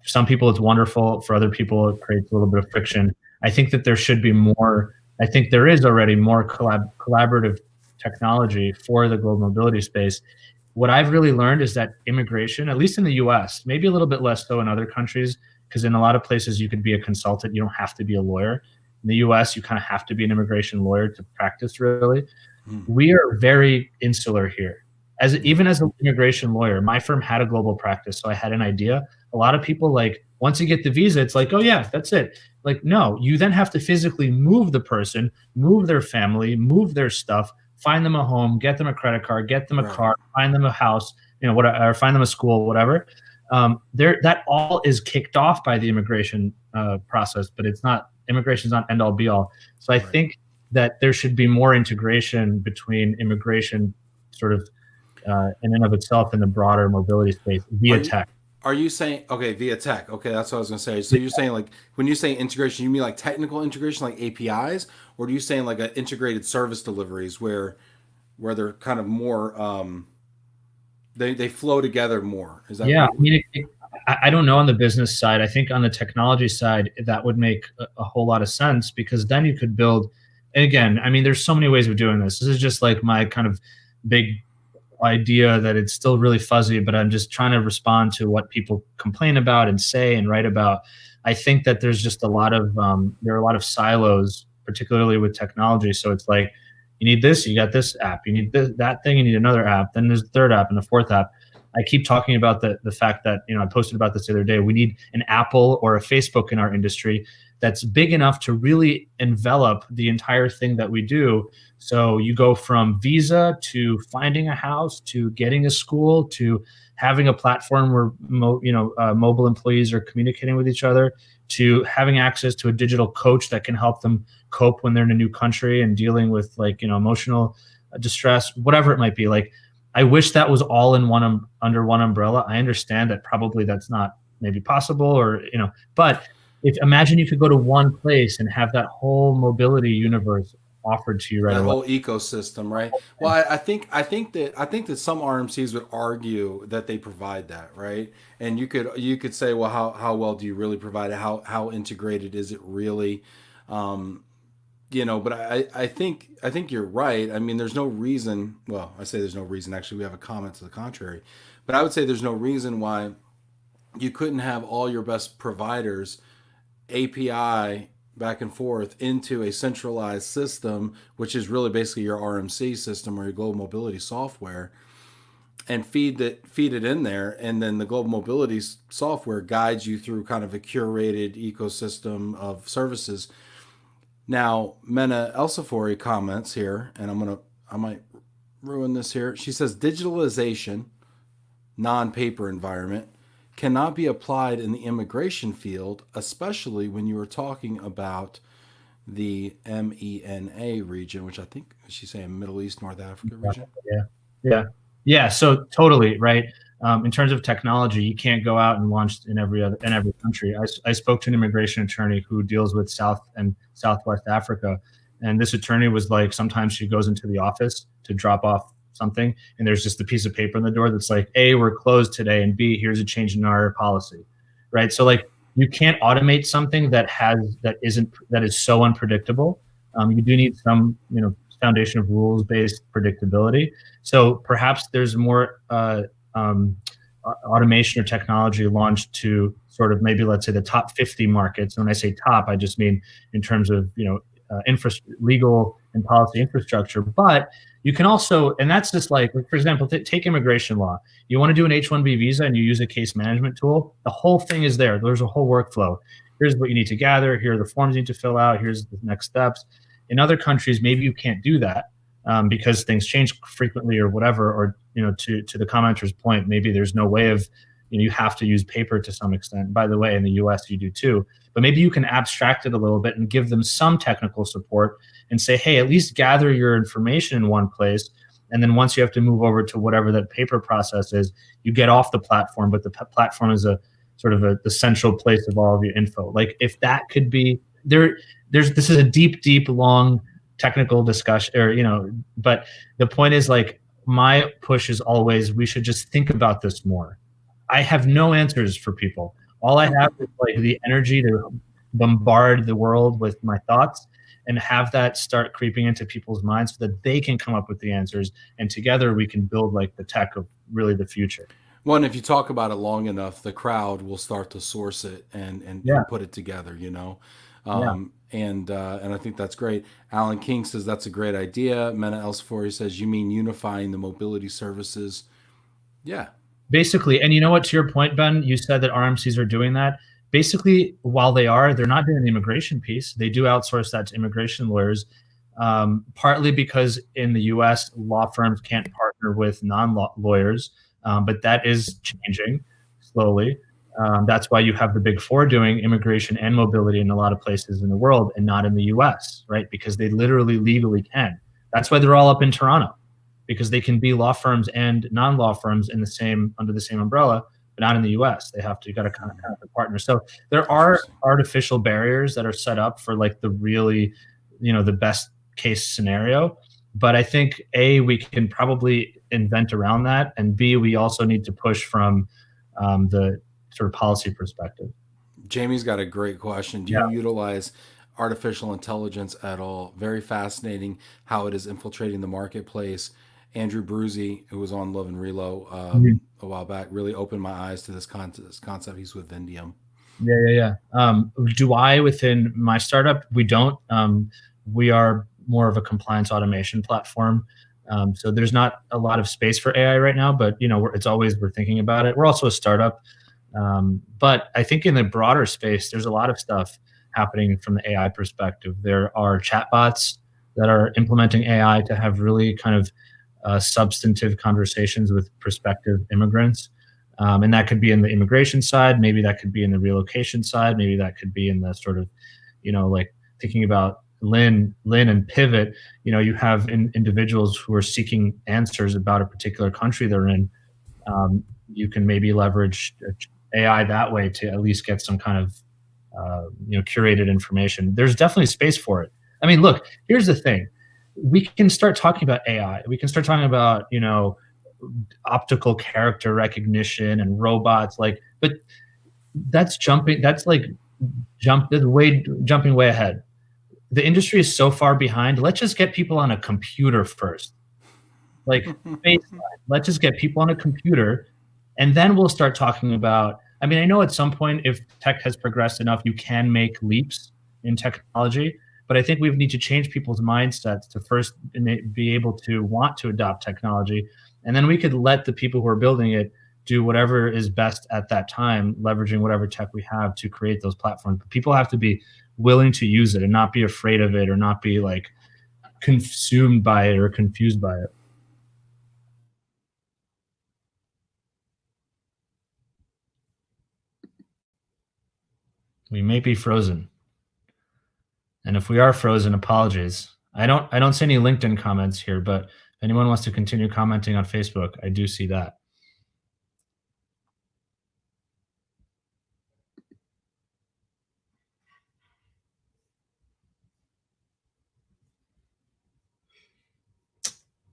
Some people it's wonderful. For other people, it creates a little bit of friction. I think that there should be more. I think there is already more collaborative technology for the global mobility space. What I've really learned is that immigration, at least in the US, maybe a little bit less so in other countries, because in a lot of places you could be a consultant. You don't have to be a lawyer. In the US, you kind of have to be an immigration lawyer to practice, really. We are very insular here. Even as an immigration lawyer, my firm had a global practice, so I had an idea. A lot of people, like, once you get the visa, it's like, oh yeah, that's it. Like, no, you then have to physically move the person, move their family, move their stuff, find them a home, get them a credit card, get them a car, find them a house, you know, whatever, or find them a school, whatever. That all is kicked off by the immigration process, but it's not, immigration's not end all be all. So I think that there should be more integration between immigration sort of in and of itself in the broader mobility space via tech. Are you saying, okay, via tech? Okay, that's what I was going to say. So you're saying, like, when you say integration, you mean like technical integration, like APIs, or do you saying like an integrated service deliveries where they're kind of more, they flow together more? Is that I mean, I don't know on the business side. I think on the technology side, that would make a whole lot of sense, because then you could build, and again, I mean, there's so many ways of doing this. This is just like my kind of big idea that it's still really fuzzy, but I'm just trying to respond to what people complain about and say and write about. I think that there's just a lot of, there are a lot of silos, particularly with technology. So it's like, you need this, you got this app, you need that thing, you need another app, then there's a third app and a fourth app. I keep talking about the fact that, you know, I posted about this the other day. We need an Apple or a Facebook in our industry that's big enough to really envelop the entire thing that we do. So you go from visa to finding a house to getting a school to having a platform where mobile employees are communicating with each other, to having access to a digital coach that can help them cope when they're in a new country and dealing with, like, you know, emotional distress, whatever it might be. Like, I wish that was all in under one umbrella. I understand that probably that's not maybe possible, or, you know, but imagine you could go to one place and have that whole mobility universe offered to you right away. That whole ecosystem, right? Well, I think that some RMCs would argue that they provide that, right? And you could say, well, how well do you really provide it? How integrated is it really? You know, but I think you're right. I mean, there's no reason. Well, I say there's no reason. Actually, we have a comment to the contrary, but I would say there's no reason why you couldn't have all your best providers API back and forth into a centralized system, which is really basically your RMC system or your global mobility software, and feed it in there, and then the global mobility software guides you through kind of a curated ecosystem of services. Now, Mena Elsafori comments here, and I might ruin this here. She says digitalization, non-paper environment, cannot be applied in the immigration field, especially when you are talking about the MENA region, which I think she's saying Middle East, North Africa region. Yeah. So totally right. In terms of technology, you can't go out and launch in every country. I spoke to an immigration attorney who deals with South and Southwest Africa, and this attorney was like, sometimes she goes into the office to drop off something, and there's just a piece of paper in the door that's like, A, we're closed today, and B, here's a change in our policy, right? So like, you can't automate something that is so unpredictable. You do need some, foundation of rules-based predictability. So perhaps there's more automation or technology launched to sort of maybe, let's say, the top 50 markets. And when I say top, I just mean in terms of legal and policy infrastructure. But you can also, and that's just like for example, take immigration law. You want to do an H-1B visa and you use a case management tool. The whole thing is there. There's a whole workflow. Here's what you need to gather. Here are the forms you need to fill out. Here's the next steps. In other countries, maybe you can't do that because things change frequently or whatever. Or to the commenter's point, maybe there's no way of, you have to use paper to some extent. By the way, in the US, you do too. But maybe you can abstract it a little bit and give them some technical support and say, hey, at least gather your information in one place. And then once you have to move over to whatever that paper process is, you get off the platform, but the platform is a sort of the central place of all of your info. Like if that could be this is a deep, long technical discussion, but the point is, like, my push is always, we should just think about this more. I have no answers for people. All I have is like the energy to bombard the world with my thoughts and have that start creeping into people's minds so that they can come up with the answers. And together we can build like the tech of really the future. Well, and if you talk about it long enough, the crowd will start to source it and put it together, And I think that's great. Alan King says that's a great idea. Mena Elsfori says, you mean unifying the mobility services? Yeah. Basically, and you know what, to your point, Ben, you said that RMCs are doing that. Basically, while they're not doing the immigration piece. They do outsource that to immigration lawyers, partly because in the US, law firms can't partner with non-law lawyers, but that is changing slowly. That's why you have the big four doing immigration and mobility in a lot of places in the world and not in the US, right? Because they literally legally can. That's why they're all up in Toronto, because they can be law firms and non-law firms under the same umbrella, but not in the US. You got to kind of partner. So there are artificial barriers that are set up for like the really, the best case scenario. But I think A, we can probably invent around that, and B, we also need to push from the sort of policy perspective. Jamie's got a great question. Do you utilize artificial intelligence at all? Very fascinating how it is infiltrating the marketplace. Andrew Bruzy, who was on Love and Relo a while back, really opened my eyes to this concept. He's with Vendium. Yeah. Do I, within my startup? We don't. We are more of a compliance automation platform. So there's not a lot of space for AI right now, but we're thinking about it. We're also a startup. But I think in the broader space, there's a lot of stuff happening from the AI perspective. There are chatbots that are implementing AI to have really kind of substantive conversations with prospective immigrants. And that could be in the immigration side. Maybe that could be in the relocation side. Maybe that could be in the sort of, like thinking about Lynn and Pivot. You have individuals who are seeking answers about a particular country they're in. You can maybe leverage AI that way to at least get some kind of curated information. There's definitely space for it. I mean, look, here's the thing. We can start talking about AI. We can start talking about, optical character recognition and robots, but that's jumping way ahead. The industry is so far behind. Let's just get people on a computer first. Let's just get people on a computer, and then we'll start talking about, I know at some point, if tech has progressed enough, you can make leaps in technology. But I think we need to change people's mindsets to first be able to want to adopt technology. And then we could let the people who are building it do whatever is best at that time, leveraging whatever tech we have to create those platforms. But people have to be willing to use it and not be afraid of it, or not be consumed by it or confused by it. We may be frozen. And if we are frozen, apologies. I don't see any LinkedIn comments here, but if anyone wants to continue commenting on Facebook, I do see that.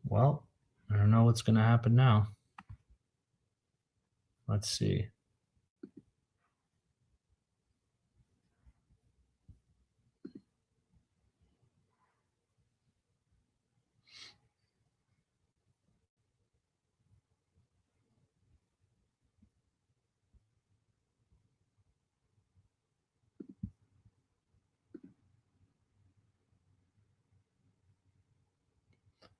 Well, I don't know what's going to happen now. Let's see.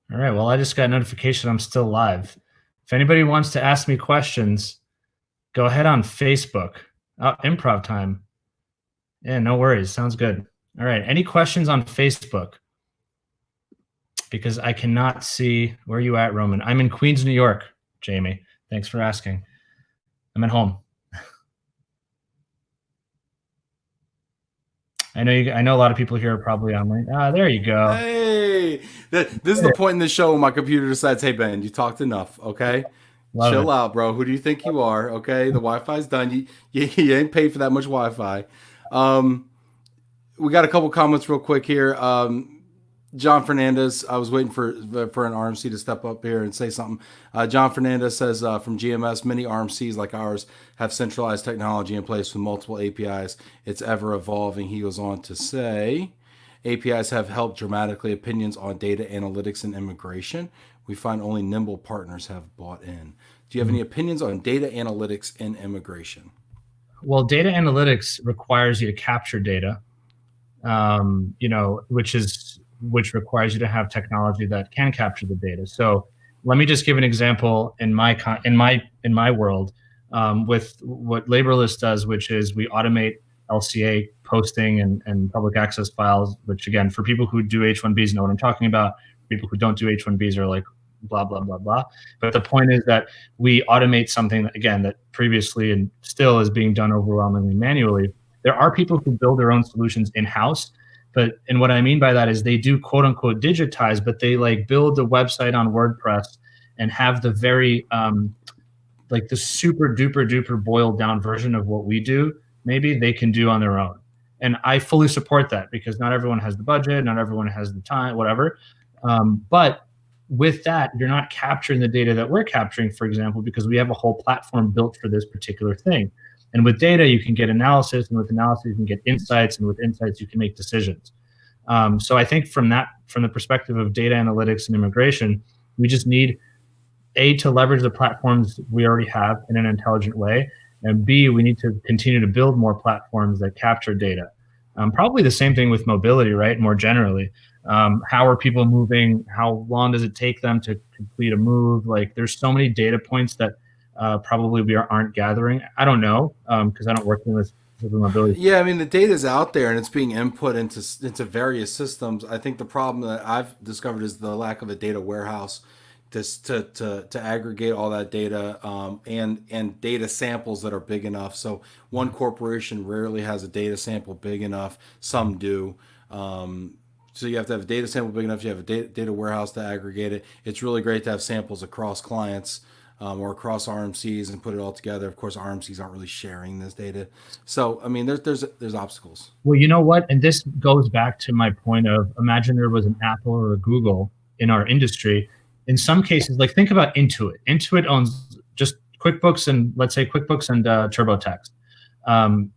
All right. Well, I just got a notification I'm still live. If anybody wants to ask me questions, go ahead on Facebook. Oh, improv time. Yeah, no worries. Sounds good. All right. Any questions on Facebook? Because I cannot see where you at, Roman. I'm in Queens, New York, Jamie. Thanks for asking. I'm at home. I know a lot of people here are probably online. Ah, there you go. Hey, this is the point in the show when my computer decides, hey, Ben, you talked enough, okay? Love Chill it. out, bro. Who do you think you are, okay? The Wi-Fi's done. You ain't paid for that much Wi-Fi. We got a couple comments real quick here. John Fernandez, I was waiting for an RMC to step up here and say something. John Fernandez says from GMS, many RMCs like ours have centralized technology in place with multiple APIs. It's ever evolving. He goes on to say, APIs have helped dramatically opinions on data analytics and immigration. We find only nimble partners have bought in. Do you have any opinions on data analytics and immigration? Well, data analytics requires you to capture data, which requires you to have technology that can capture the data. So let me just give an example in my world with what LaborLess does, which is we automate LCA posting and public access files, which again, for people who do H-1Bs know what I'm talking about. People who don't do H-1Bs are like, blah, blah, blah, blah. But the point is that we automate something that, again, that previously and still is being done overwhelmingly manually. There are people who build their own solutions in-house, and what I mean by that is they do quote unquote digitize, but they like build a website on WordPress and have the very like the super duper duper boiled down version of what we do. Maybe they can do on their own. And I fully support that because not everyone has the budget, not everyone has the time, whatever. But with that, you're not capturing the data that we're capturing, for example, because we have a whole platform built for this particular thing. And with data, you can get analysis, and with analysis, you can get insights, and with insights, you can make decisions. So I think from the perspective of data analytics and immigration, we just need to leverage the platforms we already have in an intelligent way, and B, we need to continue to build more platforms that capture data. Probably the same thing with mobility, right? More generally, how are people moving? How long does it take them to complete a move? Like, there's so many data points that probably we aren't gathering. I don't know because I don't work in this mobility. Yeah, I mean the data is out there and it's being input into various systems. I think the problem that I've discovered is the lack of a data warehouse to aggregate all that data and data samples that are big enough. So one corporation rarely has a data sample big enough. Some do. So you have to have a data sample big enough. You have a data warehouse to aggregate it. It's really great to have samples across clients or across RMCs and put it all together. Of course, RMCs aren't really sharing this data. So I mean, there's obstacles. Well, you know what? And this goes back to my point of imagine there was an Apple or a Google in our industry. In some cases, like think about Intuit. Intuit owns just QuickBooks and let's say QuickBooks and TurboTax.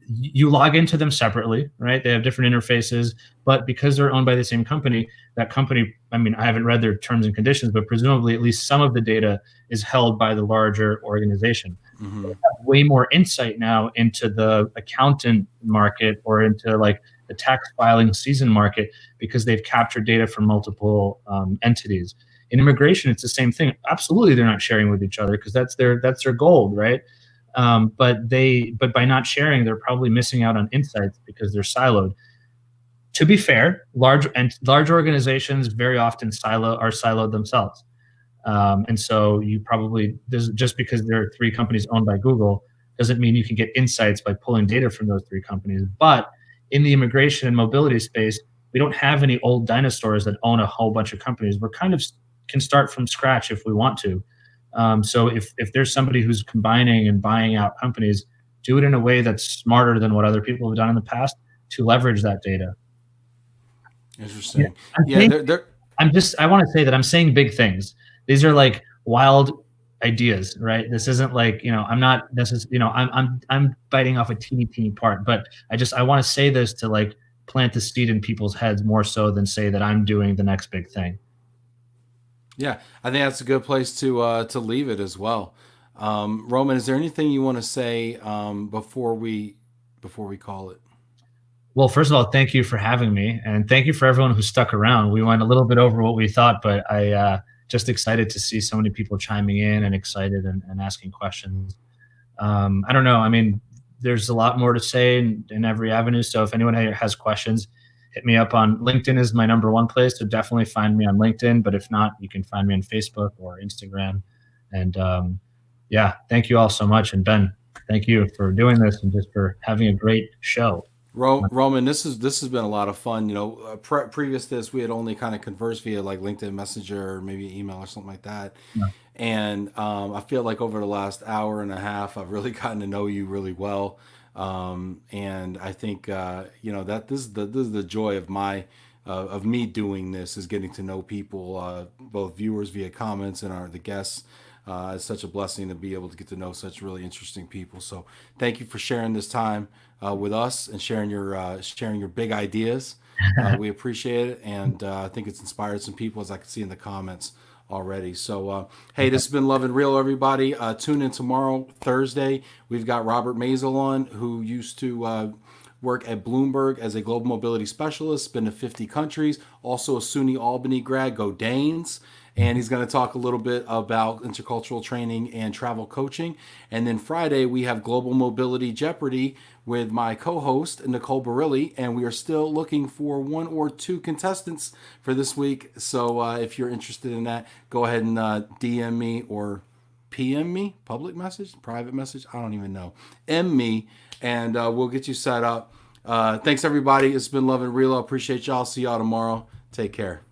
You log into them separately, right? They have different interfaces, but because they're owned by the same company, that company, I mean, I haven't read their terms and conditions, but presumably at least some of the data is held by the larger organization. Mm-hmm. They have way more insight now into the accountant market or into like the tax filing season market because they've captured data from multiple entities. In immigration, it's the same thing. Absolutely, they're not sharing with each other because that's their gold, right? But by not sharing, they're probably missing out on insights because they're siloed. To be fair, large organizations very often are siloed themselves, and so you probably just because there are 3 companies owned by Google doesn't mean you can get insights by pulling data from those 3 companies. But in the immigration and mobility space, we don't have any old dinosaurs that own a whole bunch of companies. We're kind of can start from scratch if we want to. So if there's somebody who's combining and buying out companies, do it in a way that's smarter than what other people have done in the past to leverage that data. Interesting. I want to say that I'm saying big things. These are like wild ideas, right? This isn't like, I'm not, this is, I'm biting off a teeny part, but I want to say this to like plant the seed in people's heads more so than say that I'm doing the next big thing. Yeah, I think that's a good place to leave it as well. Roman, is there anything you want to say before we call it? Well, first of all, thank you for having me, and thank you for everyone who stuck around. We went a little bit over what we thought, but just excited to see so many people chiming in and excited and asking questions. I don't know. I mean, there's a lot more to say in every avenue. So if anyone has questions, hit me up on LinkedIn is my number one place. So definitely find me on LinkedIn. But if not, you can find me on Facebook or Instagram. And yeah, thank you all so much. And Ben, thank you for doing this and just for having a great show. Roman, this has been a lot of fun. Previous to this, we had only kind of conversed via like LinkedIn Messenger or maybe email or something like that. Yeah. And I feel like over the last hour and a half, I've really gotten to know you really well. And I think that this is the joy of me doing this, is getting to know people, both viewers via comments and the guests. It's such a blessing to be able to get to know such really interesting people. So thank you for sharing this time with us and sharing your big ideas. We appreciate it, and I think it's inspired some people, as I can see in the comments already. So hey, this has been Love and Real, everybody. Tune in tomorrow, Thursday. We've got Robert Mazel on, who used to work at Bloomberg as a global mobility specialist, been to 50 countries, also a SUNY Albany grad, go Danes. And he's going to talk a little bit about intercultural training and travel coaching. And then Friday, we have Global Mobility Jeopardy with my co-host, Nicole Barilli. And we are still looking for 1 or 2 contestants for this week. So if you're interested in that, go ahead and DM me or PM me, public message, private message, I don't even know. M me, and we'll get you set up. Thanks, everybody. It's been Love and Real. Appreciate y'all. See y'all tomorrow. Take care.